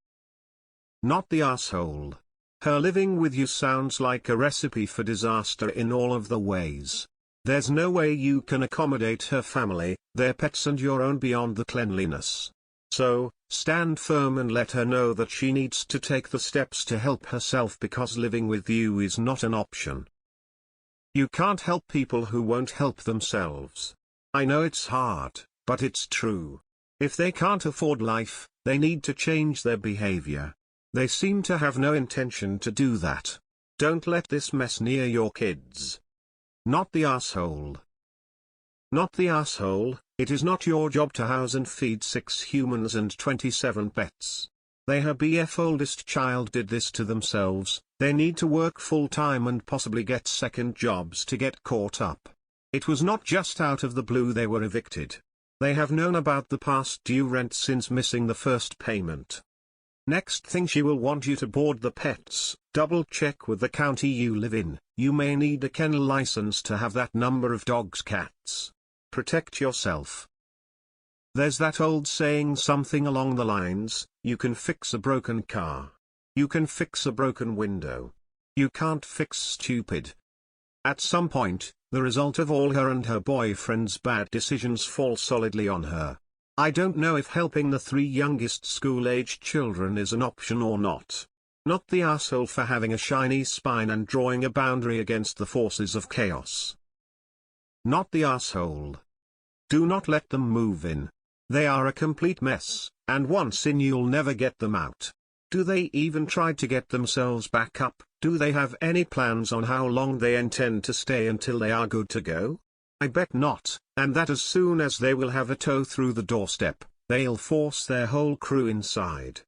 Not the asshole. Her living with you sounds like a recipe for disaster in all of the ways. There's no way you can accommodate her family, their pets and your own beyond the cleanliness. So, stand firm and let her know that she needs to take the steps to help herself because living with you is not an option. You can't help people who won't help themselves. I know it's hard, but it's true. If they can't afford life, they need to change their behavior. They seem to have no intention to do that. Don't let this mess near your kids. Not the asshole. Not the asshole. It is not your job to house and feed 6 humans and 27 pets. Her BF oldest child did this to themselves. They need to work full-time and possibly get second jobs to get caught up. It was not just out of the blue they were evicted. They have known about the past due rent since missing the first payment. Next thing she will want you to board the pets. Double check with the county you live in. You may need a kennel license to have that number of dogs, cats. Protect yourself. There's that old saying, something along the lines, you can fix a broken car. You can fix a broken window. You can't fix stupid. At some point, the result of all her and her boyfriend's bad decisions fall solidly on her. I don't know if helping the 3 youngest school-aged children is an option or not. Not the asshole for having a shiny spine and drawing a boundary against the forces of chaos. Not the asshole. Do not let them move in. They are a complete mess, and once in you'll never get them out. Do they even try to get themselves back up? Do they have any plans on how long they intend to stay until they are good to go? I bet not, and that as soon as they will have a toe through the doorstep, they'll force their whole crew inside.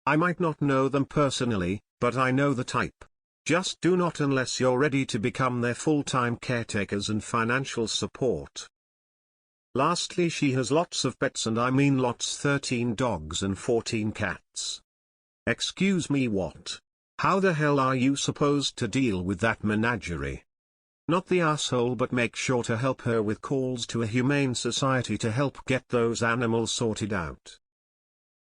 I might not know them personally, but I know the type. Just do not unless you're ready to become their full-time caretakers and financial support. Lastly, she has lots of pets, and I mean lots, 13 dogs and 14 cats. Excuse me, what? How the hell are you supposed to deal with that menagerie? Not the asshole, but make sure to help her with calls to a humane society to help get those animals sorted out.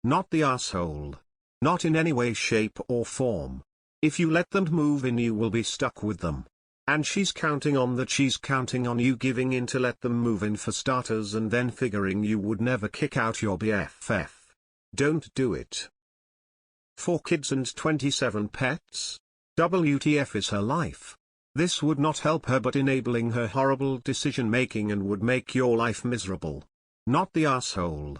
Not the asshole. Not in any way, shape or form. If you let them move in, you will be stuck with them. And she's counting on that. She's counting on you giving in to let them move in for starters, and then figuring you would never kick out your BFF. Don't do it. 4 kids and 27 pets? WTF is her life. This would not help her but enabling her horrible decision-making and would make your life miserable. Not the asshole.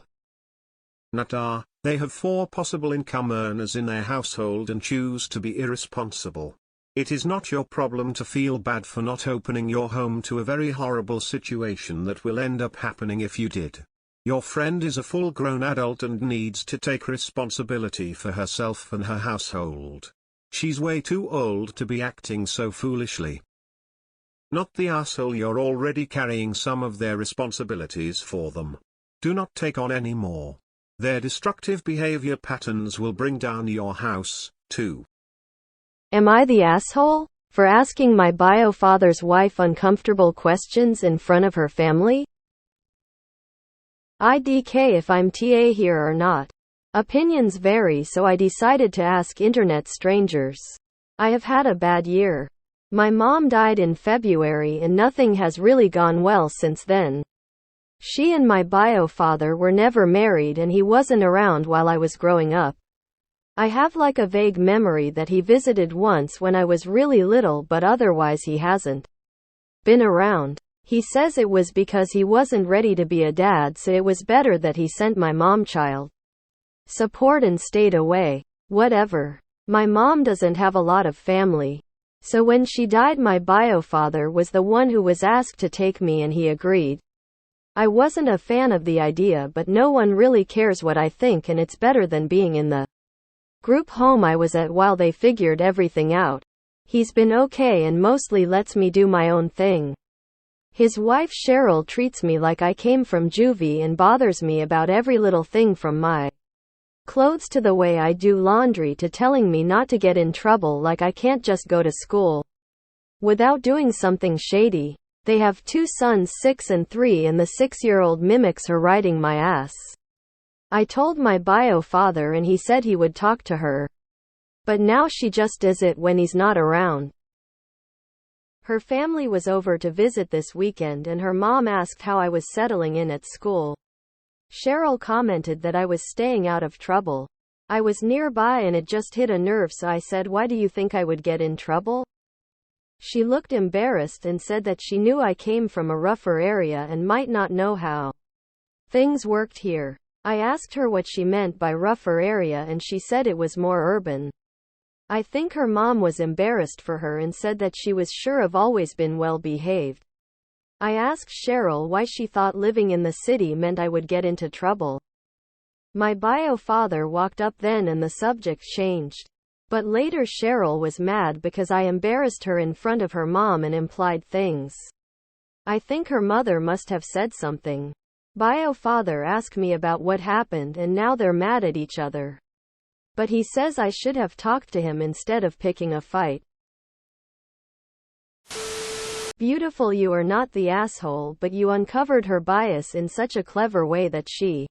Not they have 4 possible income earners in their household and choose to be irresponsible. It is not your problem to feel bad for not opening your home to a very horrible situation that will end up happening if you did. Your friend is a full-grown adult and needs to take responsibility for herself and her household. She's way too old to be acting so foolishly. Not the asshole. You're already carrying some of their responsibilities for them. Do not take on any more. Their destructive behavior patterns will bring down your house, too. Am I the asshole for asking my bio father's wife uncomfortable questions in front of her family? IDK if I'm TA here or not. Opinions vary, so I decided to ask internet strangers. I have had a bad year. My mom died in February and nothing has really gone well since then. She and my bio father were never married and he wasn't around while I was growing up. I have like a vague memory that he visited once when I was really little, but otherwise he hasn't been around. He says it was because he wasn't ready to be a dad, so it was better that he sent my mom child support and stayed away. Whatever. My mom doesn't have a lot of family. So when she died, my bio-father was the one who was asked to take me and he agreed. I wasn't a fan of the idea, but no one really cares what I think and it's better than being in the group home I was at while they figured everything out. He's been okay and mostly lets me do my own thing. His wife Cheryl treats me like I came from juvie and bothers me about every little thing from my clothes to the way I do laundry to telling me not to get in trouble, like I can't just go to school without doing something shady. They have 2 sons, 6 and 3, and the 6-year-old mimics her riding my ass. I told my bio-father and he said he would talk to her. But now she just does it when he's not around. Her family was over to visit this weekend and her mom asked how I was settling in at school. Cheryl commented that I was staying out of trouble. I was nearby and it just hit a nerve, so I said, "Why do you think I would get in trouble?" She looked embarrassed and said that she knew I came from a rougher area and might not know how things worked here. I asked her what she meant by rougher area and she said it was more urban. I think her mom was embarrassed for her and said that she was sure I've always been well behaved. I asked Cheryl why she thought living in the city meant I would get into trouble. My bio-father walked up then and the subject changed. But later Cheryl was mad because I embarrassed her in front of her mom and implied things. I think her mother must have said something. Bio-father asked me about what happened and now they're mad at each other. But he says I should have talked to him instead of picking a fight. Beautiful, you are not the asshole, but you uncovered her bias in such a clever way that she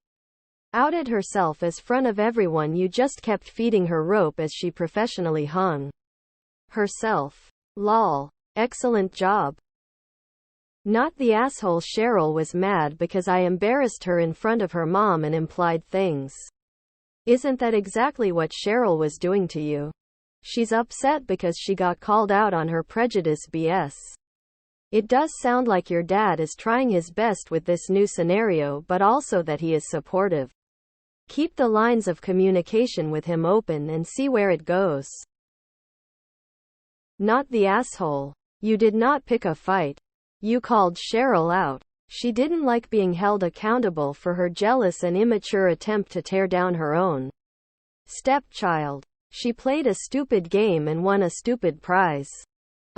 outed herself as front of everyone. You just kept feeding her rope as she professionally hung herself. Lol. Excellent job. Not the asshole. Cheryl was mad because I embarrassed her in front of her mom and implied things. Isn't that exactly what Cheryl was doing to you? She's upset because she got called out on her prejudice BS. It does sound like your dad is trying his best with this new scenario, but also that he is supportive. Keep the lines of communication with him open and see where it goes. Not the asshole. You did not pick a fight. You called Cheryl out. She didn't like being held accountable for her jealous and immature attempt to tear down her own stepchild. She played a stupid game and won a stupid prize.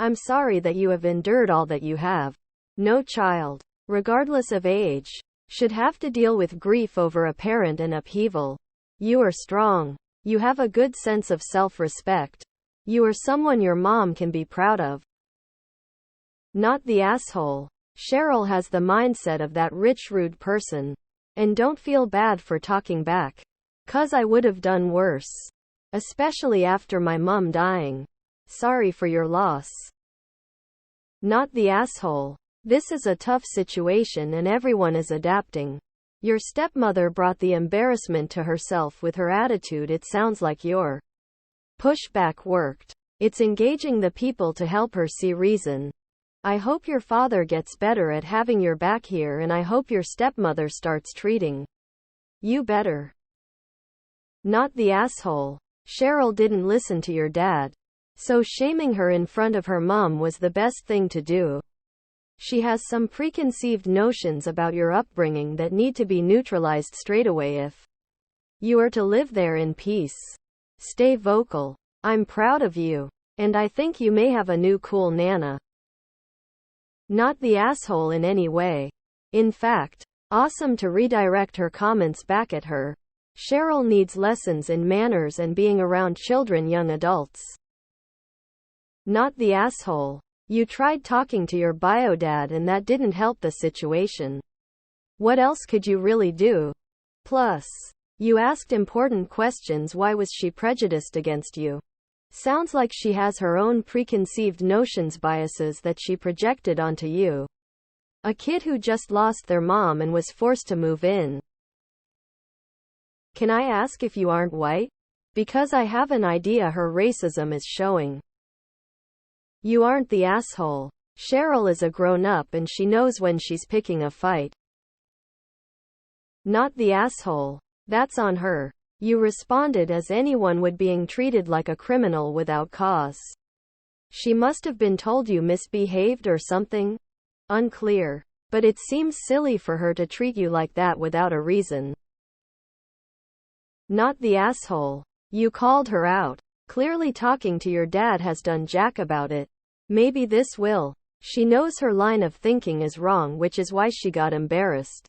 I'm sorry that you have endured all that you have. No child, regardless of age, should have to deal with grief over a parent and upheaval. You are strong. You have a good sense of self-respect. You are someone your mom can be proud of. Not the asshole. Cheryl has the mindset of that rich, rude person. And don't feel bad for talking back. 'Cause I would have done worse. Especially after my mom dying. Sorry for your loss. Not the asshole. This is a tough situation and everyone is adapting. Your stepmother brought the embarrassment to herself with her attitude. It sounds like your pushback worked. It's engaging the people to help her see reason. I hope your father gets better at having your back here, and I hope your stepmother starts treating you better. Not the asshole. Cheryl didn't listen to your dad. So shaming her in front of her mom was the best thing to do. She has some preconceived notions about your upbringing that need to be neutralized straight away if you are to live there in peace. Stay vocal. I'm proud of you. And I think you may have a new cool nana. Not the asshole in any way. In fact, awesome to redirect her comments back at her. Cheryl needs lessons in manners and being around children, young adults. Not the asshole. You tried talking to your bio dad and that didn't help the situation. What else could you really do? Plus, you asked important questions. Why was she prejudiced against you? Sounds like she has her own preconceived notions, biases that she projected onto you. A kid who just lost their mom and was forced to move in. Can I ask if you aren't white? Because I have an idea her racism is showing. You aren't the asshole. Cheryl is a grown-up and she knows when she's picking a fight. Not the asshole. That's on her. You responded as anyone would, being treated like a criminal without cause. She must have been told you misbehaved or something? Unclear. But it seems silly for her to treat you like that without a reason. Not the asshole. You called her out. Clearly talking to your dad has done jack about it. Maybe this will. She knows her line of thinking is wrong, which is why she got embarrassed.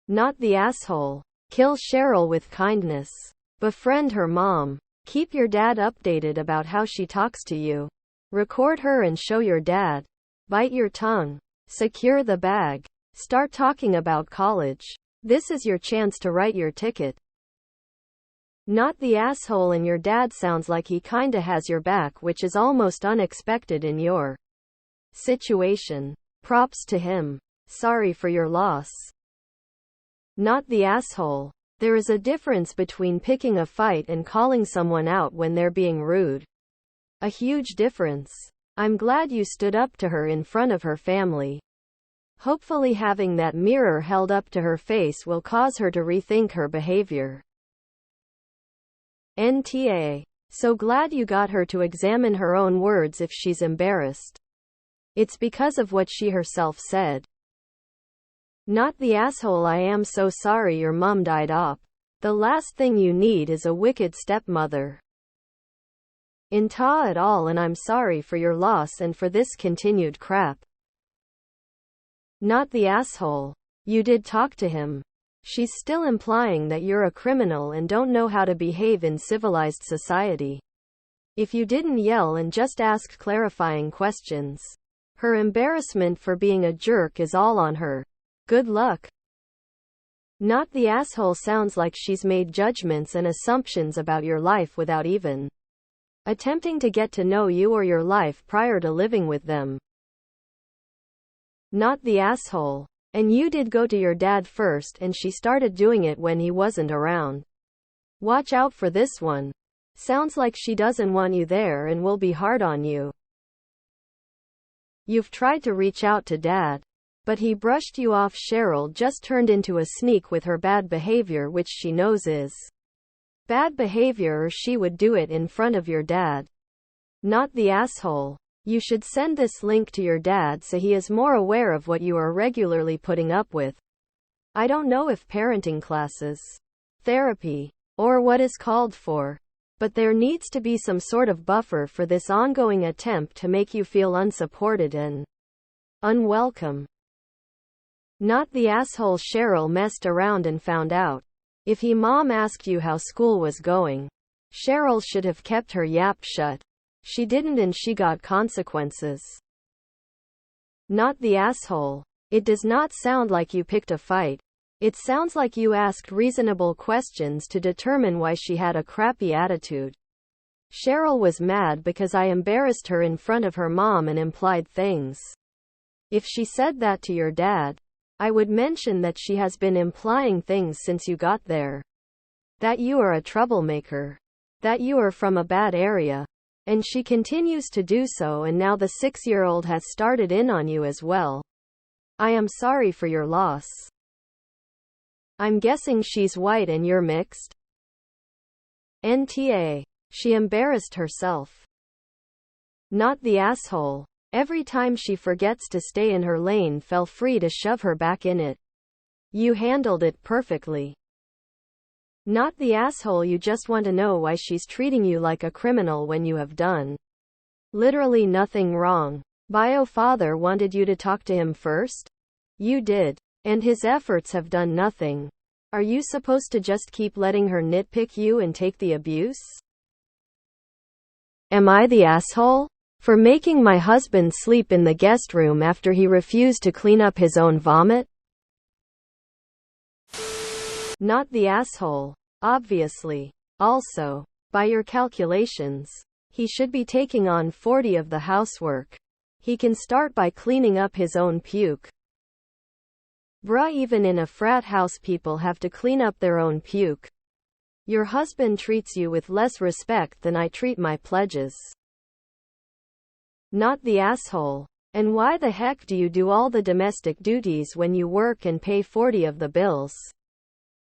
Not the asshole. Kill Cheryl with kindness. Befriend her mom. Keep your dad updated about how she talks to you. Record her and show your dad. Bite your tongue. Secure the bag. Start talking about college. This is your chance to write your ticket. Not the asshole, and your dad sounds like he kinda has your back, which is almost unexpected in your situation. Props to him. Sorry for your loss. Not the asshole. There is a difference between picking a fight and calling someone out when they're being rude. A huge difference. I'm glad you stood up to her in front of her family. Hopefully having that mirror held up to her face will cause her to rethink her behavior. NTA. So glad you got her to examine her own words if she's embarrassed. It's because of what she herself said. Not the asshole. I am so sorry your mum died off. The last thing you need is a wicked stepmother. Inta it all, and I'm sorry for your loss and for this continued crap. Not the asshole. You did talk to him. She's still implying that you're a criminal and don't know how to behave in civilized society. If you didn't yell and just asked clarifying questions. Her embarrassment for being a jerk is all on her. Good luck. Not the asshole sounds like she's made judgments and assumptions about your life without even attempting to get to know you or your life prior to living with them. Not the asshole. And you did go to your dad first, and she started doing it when he wasn't around. Watch out for this one. Sounds like she doesn't want you there and will be hard on you. You've tried to reach out to dad, but he brushed you off. Cheryl just turned into a sneak with her bad behavior, which she knows is bad behavior, or she would do it in front of your dad. Not the asshole. You should send this link to your dad so he is more aware of what you are regularly putting up with. I don't know if parenting classes, therapy, or what is called for, but there needs to be some sort of buffer for this ongoing attempt to make you feel unsupported and unwelcome. Not the asshole. Cheryl messed around and found out. If he mom asked you how school was going, Cheryl should have kept her yap shut. She didn't, and she got consequences. Not the asshole. It does not sound like you picked a fight. It sounds like you asked reasonable questions to determine why she had a crappy attitude. Cheryl was mad because I embarrassed her in front of her mom and implied things. If she said that to your dad, I would mention that she has been implying things since you got there. That you are a troublemaker. That you are from a bad area. And she continues to do so, and now the 6-year-old has started in on you as well. I am sorry for your loss. I'm guessing she's white and you're mixed? NTA. She embarrassed herself. Not the asshole. Every time she forgets to stay in her lane, feel free to shove her back in it. You handled it perfectly. Not the asshole. You just want to know why she's treating you like a criminal when you have done literally nothing wrong. Bio father wanted you to talk to him first? You did. And his efforts have done nothing. Are you supposed to just keep letting her nitpick you and take the abuse? Am I the asshole? For making my husband sleep in the guest room after he refused to clean up his own vomit? Not the asshole. Obviously. Also, by your calculations, he should be taking on 40 of the housework. He can start by cleaning up his own puke. Bruh, even in a frat house people have to clean up their own puke. Your husband treats you with less respect than I treat my pledges. Not the asshole. And why the heck do you do all the domestic duties when you work and pay 40 of the bills?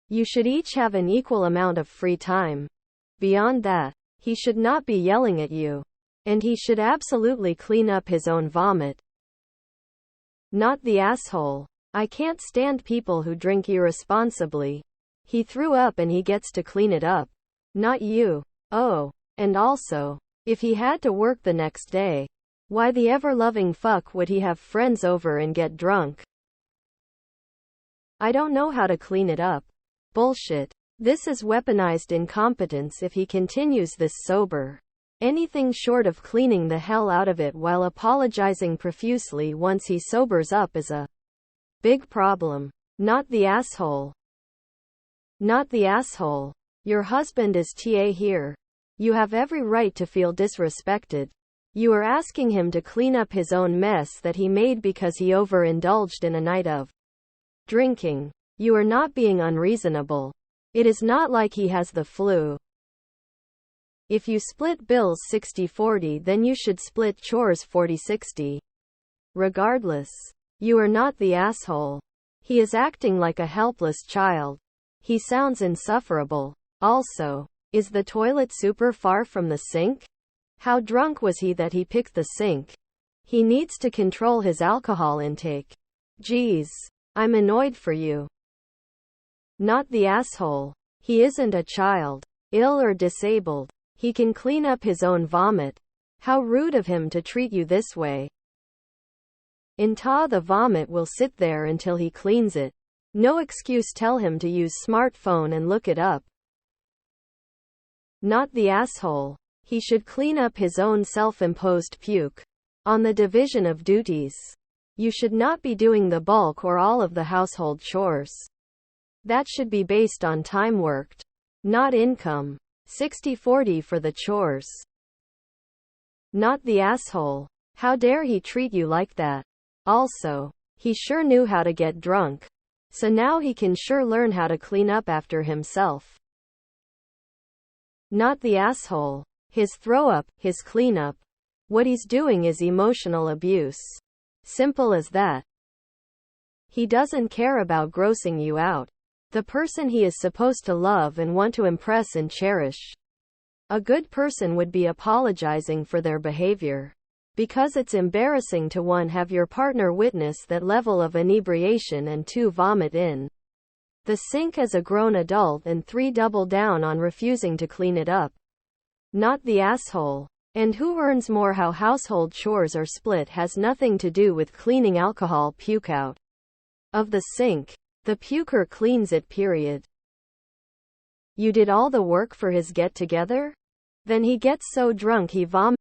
You should each have an equal amount of free time. Beyond that, he should not be yelling at you. And he should absolutely clean up his own vomit. Not the asshole. I can't stand people who drink irresponsibly. He threw up and he gets to clean it up. Not you. Oh. And also, if he had to work the next day, why the ever-loving fuck would he have friends over and get drunk? I don't know how to clean it up. Bullshit. This is weaponized incompetence if he continues this sober. Anything short of cleaning the hell out of it while apologizing profusely once he sobers up is a big problem. Not the asshole. Not the asshole. Your husband is TA here. You have every right to feel disrespected. You are asking him to clean up his own mess that he made because he overindulged in a night of drinking. You are not being unreasonable. It is not like he has the flu. If you split bills 60-40, then you should split chores 40-60. Regardless, you are not the asshole. He is acting like a helpless child. He sounds insufferable. Also, is the toilet super far from the sink? How drunk was he that he picked the sink? He needs to control his alcohol intake. Geez, I'm annoyed for you. Not the asshole. He isn't a child, ill or disabled. He can clean up his own vomit. How rude of him to treat you this way. The vomit will sit there until he cleans it. No excuse. Tell him to use smartphone and look it up. Not the asshole. He should clean up his own self-imposed puke. On the division of duties, you should not be doing the bulk or all of the household chores. That should be based on time worked, not income. 60-40 for the chores. Not the asshole. How dare he treat you like that? Also, he sure knew how to get drunk. So now he can sure learn how to clean up after himself. Not the asshole. His throw up, his cleanup. What he's doing is emotional abuse. Simple as that. He doesn't care about grossing you out. The person he is supposed to love and want to impress and cherish. A good person would be apologizing for their behavior. Because it's embarrassing to 1. Have your partner witness that level of inebriation and 2. Vomit in the sink as a grown adult and 3. Double down on refusing to clean it up. Not the asshole. And who earns more? How household chores are split has nothing to do with cleaning alcohol puke out of the sink. The puker cleans it, period. You did all the work for his get-together? Then he gets so drunk he vomits.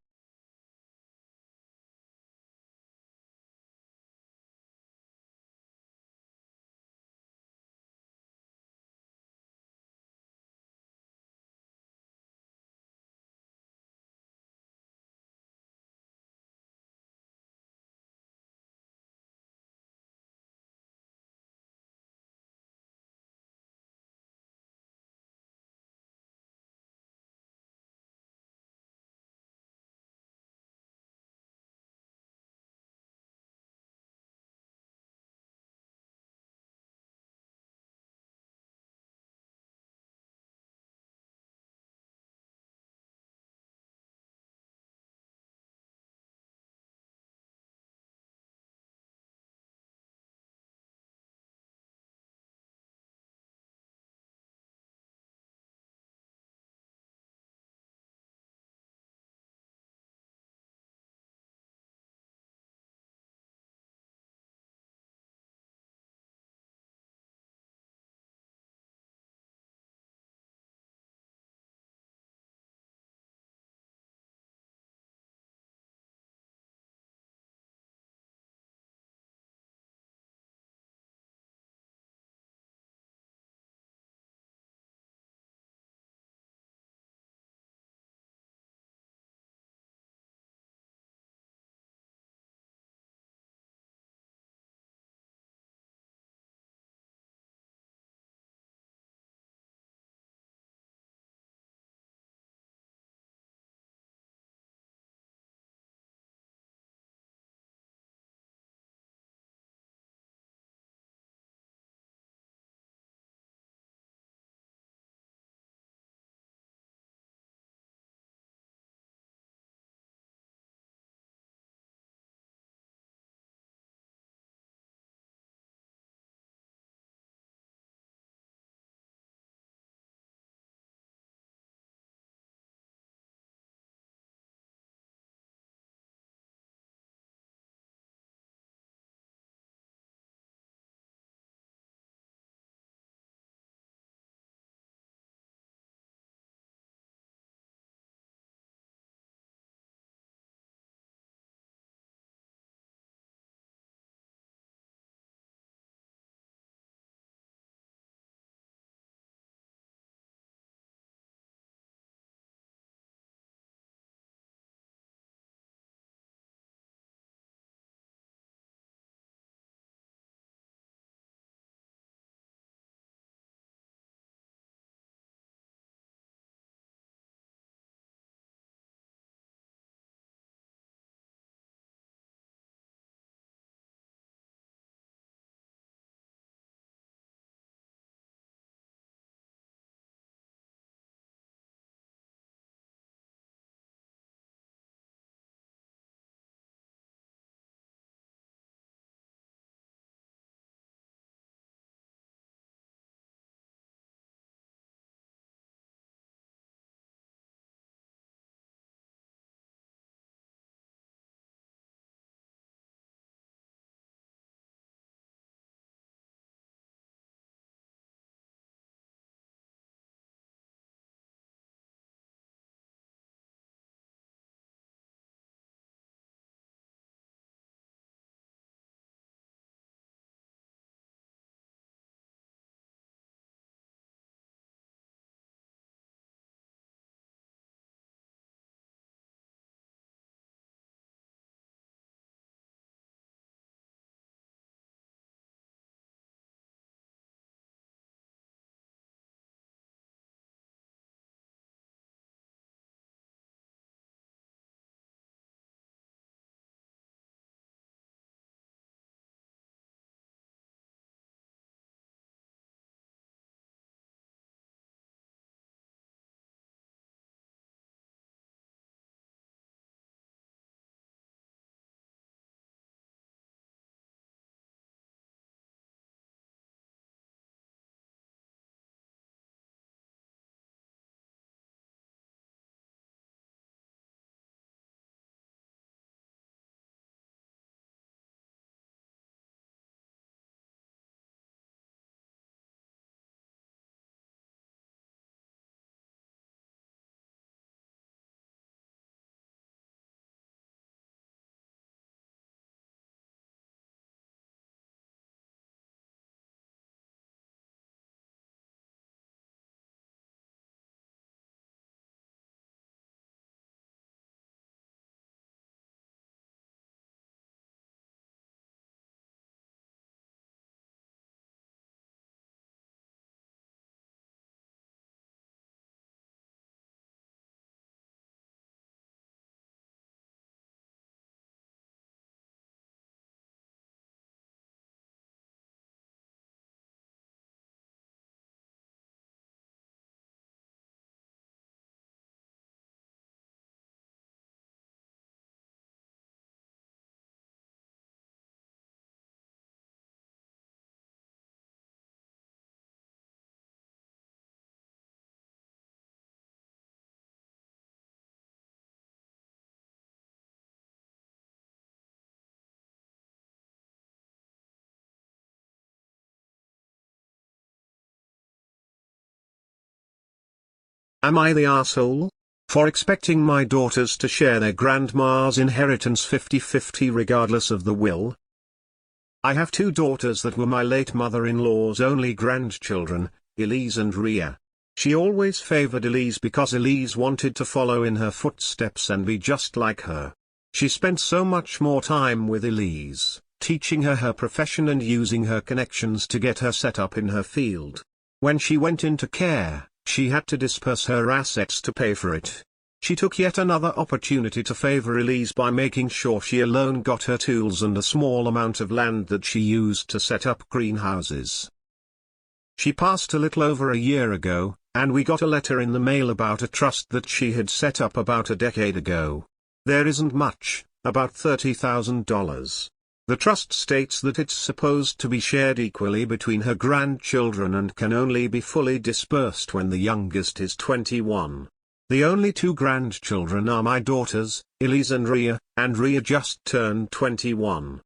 Am I the asshole? For expecting my daughters to share their grandma's inheritance 50-50 regardless of the will? I have two daughters that were my late mother-in-law's only grandchildren, Elise and Rhea. She always favored Elise because Elise wanted to follow in her footsteps and be just like her. She spent so much more time with Elise, teaching her her profession and using her connections to get her set up in her field. When she went into care, she had to disperse her assets to pay for it. She took yet another opportunity to favor Elise by making sure she alone got her tools and a small amount of land that she used to set up greenhouses. She passed a little over a year ago, and we got a letter in the mail about a trust that she had set up about a decade ago. There isn't much, about $30,000. The trust states that it's supposed to be shared equally between her grandchildren and can only be fully dispersed when the youngest is 21. The only two grandchildren are my daughters, Elise and Rhea just turned 21.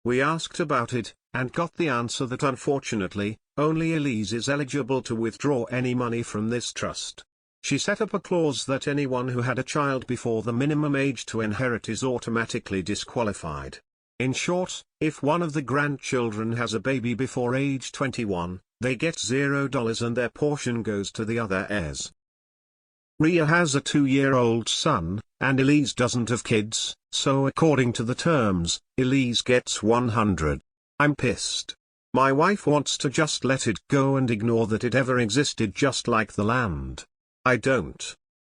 We asked about it, and got the answer that unfortunately, only Elise is eligible to withdraw any money from this trust. She set up a clause that anyone who had a child before the minimum age to inherit is automatically disqualified. In short, if one of the grandchildren has a baby before age 21, they get $0 and their portion goes to the other heirs. Rhea has a 2-year-old son, and Elise doesn't have kids, so according to the terms, Elise gets 100. I'm pissed. My wife wants to just let it go and ignore that it ever existed just like the land. I don't.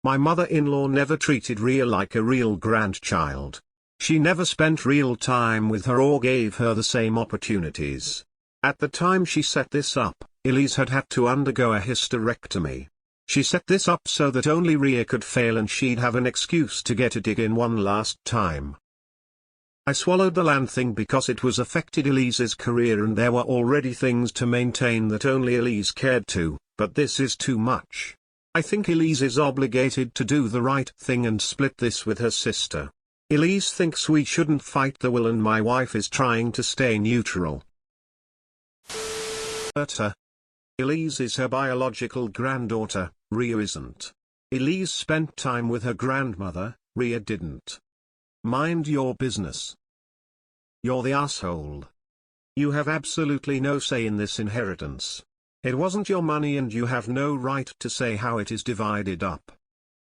My mother-in-law never treated Rhea like a real grandchild. She never spent real time with her or gave her the same opportunities. At the time she set this up, Elise had to undergo a hysterectomy. She set this up so that only Rhea could fail and she'd have an excuse to get a dig in one last time. I swallowed the land thing because it was affected Elise's career and there were already things to maintain that only Elise cared to, but this is too much. I think Elise is obligated to do the right thing and split this with her sister. Elise thinks we shouldn't fight the will and my wife is trying to stay neutral. Elise is her biological granddaughter, Rhea isn't. Elise spent time with her grandmother, Rhea didn't. Mind your business. You're the asshole. You have absolutely no say in this inheritance. It wasn't your money and you have no right to say how it is divided up.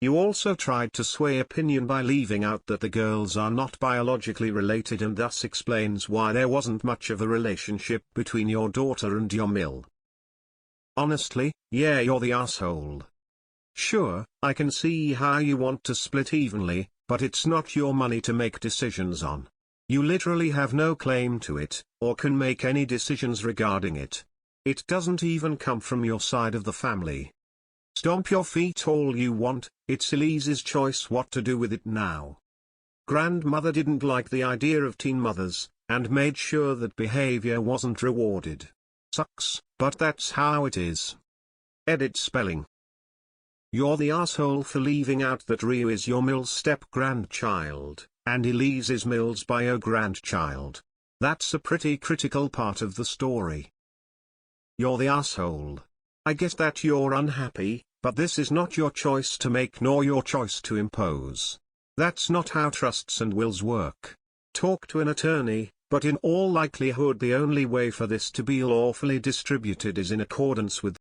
You also tried to sway opinion by leaving out that the girls are not biologically related and thus explains why there wasn't much of a relationship between your daughter and your mill. Honestly, yeah, you're the asshole. Sure, I can see how you want to split evenly, but it's not your money to make decisions on. You literally have no claim to it, or can make any decisions regarding it. It doesn't even come from your side of the family. Stomp your feet all you want, it's Elise's choice what to do with it now. Grandmother didn't like the idea of teen mothers, and made sure that behavior wasn't rewarded. Sucks, but that's how it is. Edit spelling. You're the asshole for leaving out that Rhea is your Mill's step-grandchild, and Elise is Mill's bio-grandchild. That's a pretty critical part of the story. You're the asshole. I get that you're unhappy, but this is not your choice to make nor your choice to impose. That's not how trusts and wills work. Talk to an attorney, but in all likelihood the only way for this to be lawfully distributed is in accordance with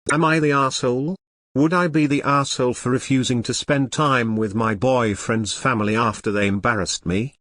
Am I the arsehole? Would I be the arsehole for refusing to spend time with my boyfriend's family after they embarrassed me?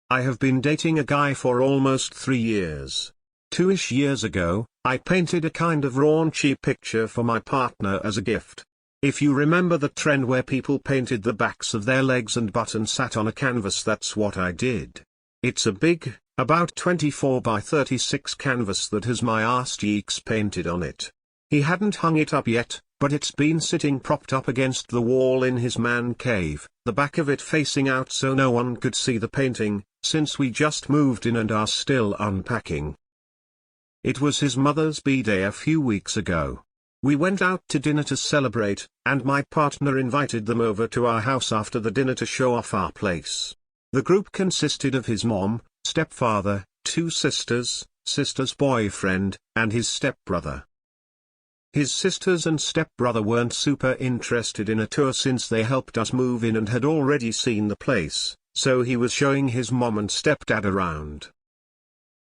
I have been dating a guy for almost 3 years. 2-ish years ago, I painted a kind of raunchy picture for my partner as a gift. If you remember the trend where people painted the backs of their legs and butt and sat on a canvas, that's what I did. It's a big, about 24 by 36 canvas that has my arse cheeks painted on it. He hadn't hung it up yet, but it's been sitting propped up against the wall in his man cave, the back of it facing out so no one could see the painting, since we just moved in and are still unpacking. It was his mother's b-day a few weeks ago. We went out to dinner to celebrate, and my partner invited them over to our house after the dinner to show off our place. The group consisted of his mom, stepfather, 2 sisters, sister's boyfriend, and his stepbrother. His sisters and stepbrother weren't super interested in a tour since they helped us move in and had already seen the place, so he was showing his mom and stepdad around.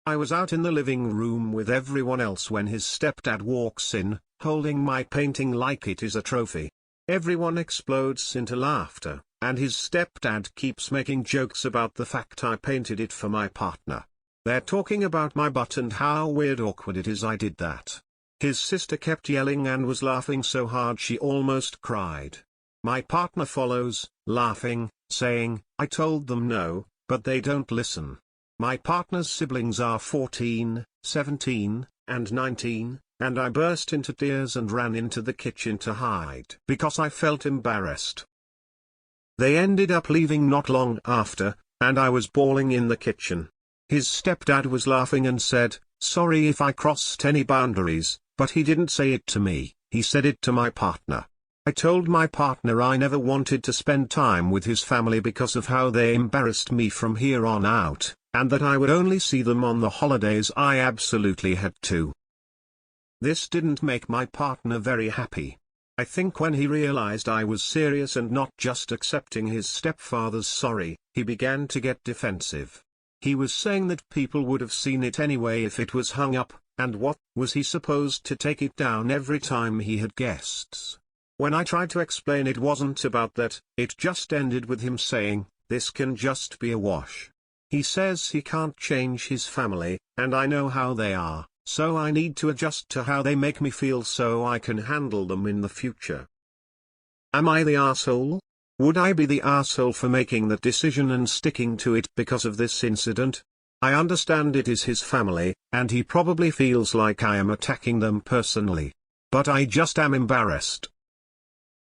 I was out in the living room with everyone else when his stepdad walks in, holding my painting like it is a trophy. Everyone explodes into laughter, and his stepdad keeps making jokes about the fact I painted it for my partner. They're talking about my butt and how weird awkward it is I did that. His sister kept yelling and was laughing so hard she almost cried. My partner follows, laughing, saying, "I told them no, but they don't listen." My partner's siblings are 14, 17, and 19, and I burst into tears and ran into the kitchen to hide because I felt embarrassed. They ended up leaving not long after, and I was bawling in the kitchen. His stepdad was laughing and said, "Sorry if I crossed any boundaries," but he didn't say it to me, he said it to my partner. I told my partner I never wanted to spend time with his family because of how they embarrassed me from here on out, and that I would only see them on the holidays I absolutely had to. This didn't make my partner very happy. I think when he realized I was serious and not just accepting his stepfather's sorry, he began to get defensive. He was saying that people would have seen it anyway if it was hung up, and what, was he supposed to take it down every time he had guests? When I tried to explain it wasn't about that, it just ended with him saying, "This can just be a wash." He says he can't change his family, and I know how they are, so I need to adjust to how they make me feel so I can handle them in the future. Am I the arsehole? Would I be the arsehole for making that decision and sticking to it because of this incident? I understand it is his family, and he probably feels like I am attacking them personally. But I just am embarrassed.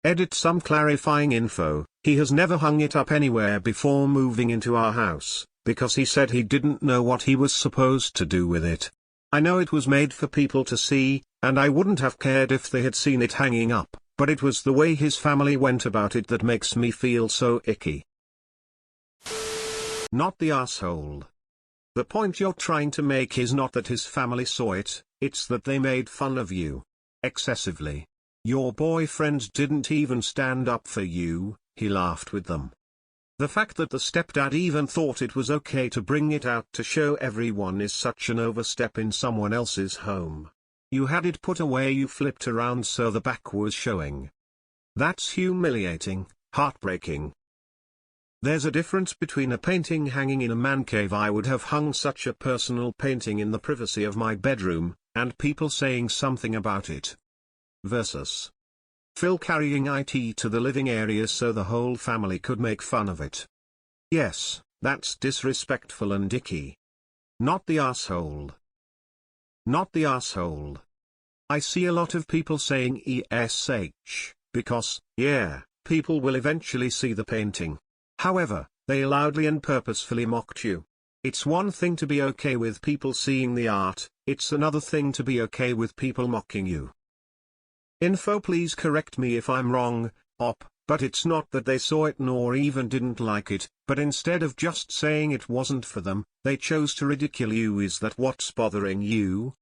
Edit some clarifying info. He has never hung it up anywhere before moving into our house, because he said he didn't know what he was supposed to do with it. I know it was made for people to see, and I wouldn't have cared if they had seen it hanging up, but it was the way his family went about it that makes me feel so icky. Not the arsehole. The point you're trying to make is not that his family saw it, it's that they made fun of you. Excessively. Your boyfriend didn't even stand up for you, he laughed with them. The fact that the stepdad even thought it was okay to bring it out to show everyone is such an overstep in someone else's home. You had it put away, you flipped around so the back was showing. That's humiliating, heartbreaking. There's a difference between a painting hanging in a man cave. I would have hung such a personal painting in the privacy of my bedroom, and people saying something about it. Versus Phil carrying it to the living area so the whole family could make fun of it. Yes, that's disrespectful and icky. Not the arsehole. Not the arsehole. I see a lot of people saying ESH, because, yeah, people will eventually see the painting. However, they loudly and purposefully mocked you. It's one thing to be okay with people seeing the art, it's another thing to be okay with people mocking you. Info, please correct me if I'm wrong, op, but it's not that they saw it nor even didn't like it, but instead of just saying it wasn't for them, they chose to ridicule you. Is that what's bothering you?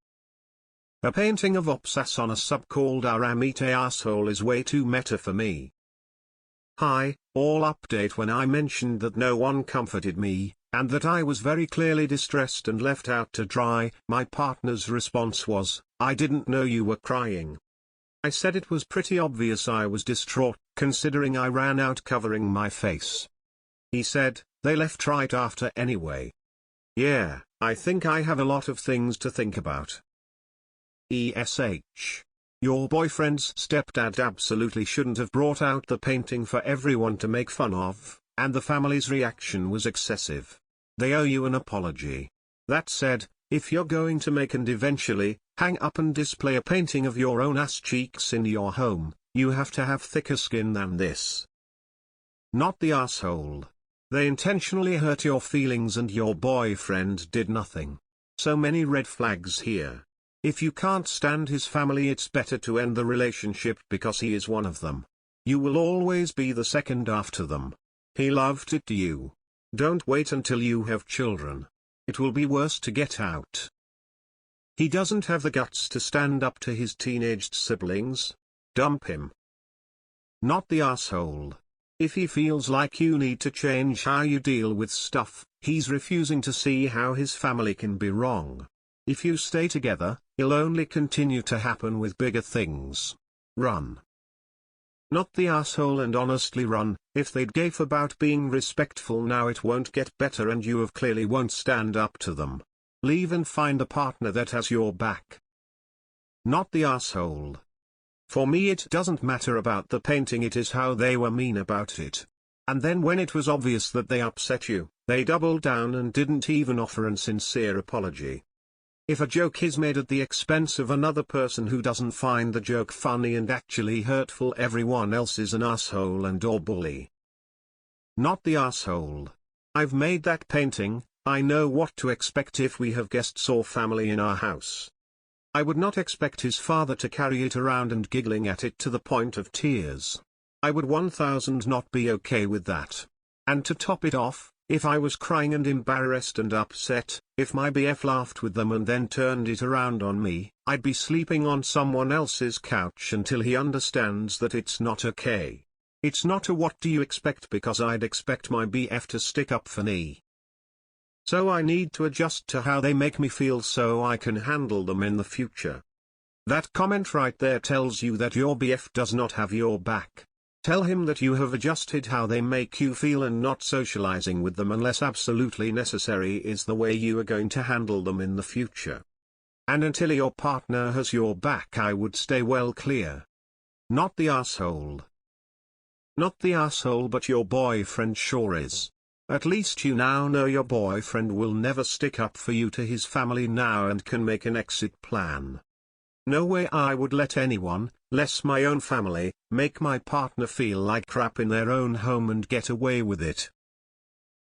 A painting of Opsas on a sub called Aramite Asshole is way too meta for me. Hi, all update. When I mentioned that no one comforted me, and that I was very clearly distressed and left out to dry, my partner's response was, "I didn't know you were crying." I said it was pretty obvious I was distraught, considering I ran out covering my face. He said, they left right after anyway. Yeah, I think I have a lot of things to think about. ESH. Your boyfriend's stepdad absolutely shouldn't have brought out the painting for everyone to make fun of, and the family's reaction was excessive. They owe you an apology. That said, if you're going to make and eventually hang up and display a painting of your own ass cheeks in your home, you have to have thicker skin than this. Not the asshole. They intentionally hurt your feelings and your boyfriend did nothing. So many red flags here. If you can't stand his family, it's better to end the relationship because he is one of them. You will always be the second after them. He loved it you. Don't wait until you have children. It will be worse to get out. He doesn't have the guts to stand up to his teenaged siblings. Dump him. Not the asshole. If he feels like you need to change how you deal with stuff, he's refusing to see how his family can be wrong. If you stay together, it'll only continue to happen with bigger things. Run. Not the asshole, and honestly run. If they'd gafe about being respectful now, it won't get better and you clearly won't stand up to them. Leave and find a partner that has your back. Not the asshole. For me, it doesn't matter about the painting, it is how they were mean about it. And then when it was obvious that they upset you, they doubled down and didn't even offer a sincere apology. If a joke is made at the expense of another person who doesn't find the joke funny and actually hurtful, everyone else is an asshole and or bully. Not the asshole. I've made that painting, I know what to expect if we have guests or family in our house. I would not expect his father to carry it around and giggling at it to the point of tears. I would 1000% not be okay with that. And to top it off, if I was crying and embarrassed and upset, if my BF laughed with them and then turned it around on me, I'd be sleeping on someone else's couch until he understands that it's not okay. It's not a what do you expect, because I'd expect my BF to stick up for me. So I need to adjust to how they make me feel so I can handle them in the future. That comment right there tells you that your BF does not have your back. Tell him that you have adjusted how they make you feel and not socializing with them unless absolutely necessary is the way you are going to handle them in the future. And until your partner has your back, I would stay well clear. Not the asshole. Not the asshole, but your boyfriend sure is. At least you now know your boyfriend will never stick up for you to his family now and can make an exit plan. No way I would let anyone, less my own family, make my partner feel like crap in their own home and get away with it.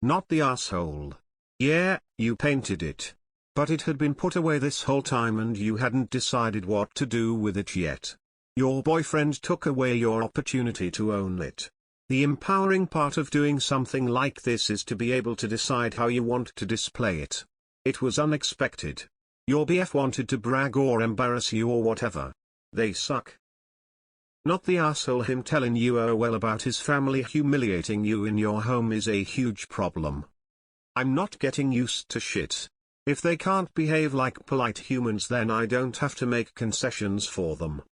Not the asshole. Yeah, you painted it. But it had been put away this whole time and you hadn't decided what to do with it yet. Your boyfriend took away your opportunity to own it. The empowering part of doing something like this is to be able to decide how you want to display it. It was unexpected. Your BF wanted to brag or embarrass you or whatever. They suck. Not the asshole. Him telling you oh well about his family humiliating you in your home is a huge problem. I'm not getting used to shit. If they can't behave like polite humans, then I don't have to make concessions for them.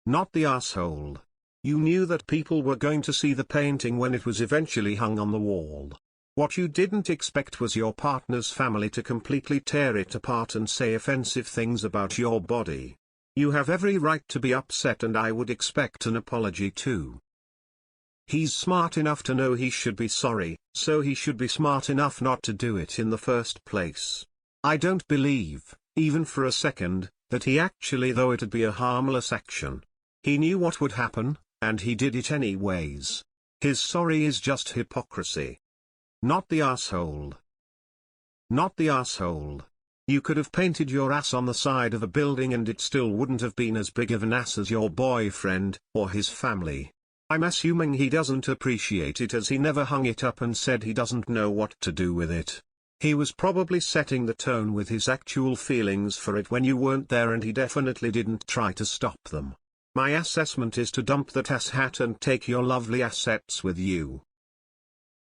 Not the asshole. You knew that people were going to see the painting when it was eventually hung on the wall. What you didn't expect was your partner's family to completely tear it apart and say offensive things about your body. You have every right to be upset, and I would expect an apology too. He's smart enough to know he should be sorry, so he should be smart enough not to do it in the first place. I don't believe, even for a second, that he actually thought it'd be a harmless action. He knew what would happen, and he did it anyways. His sorry is just hypocrisy. Not the asshole. Not the asshole. You could have painted your ass on the side of a building and it still wouldn't have been as big of an ass as your boyfriend, or his family. I'm assuming he doesn't appreciate it as he never hung it up and said he doesn't know what to do with it. He was probably setting the tone with his actual feelings for it when you weren't there, and he definitely didn't try to stop them. My assessment is to dump that ass hat and take your lovely assets with you.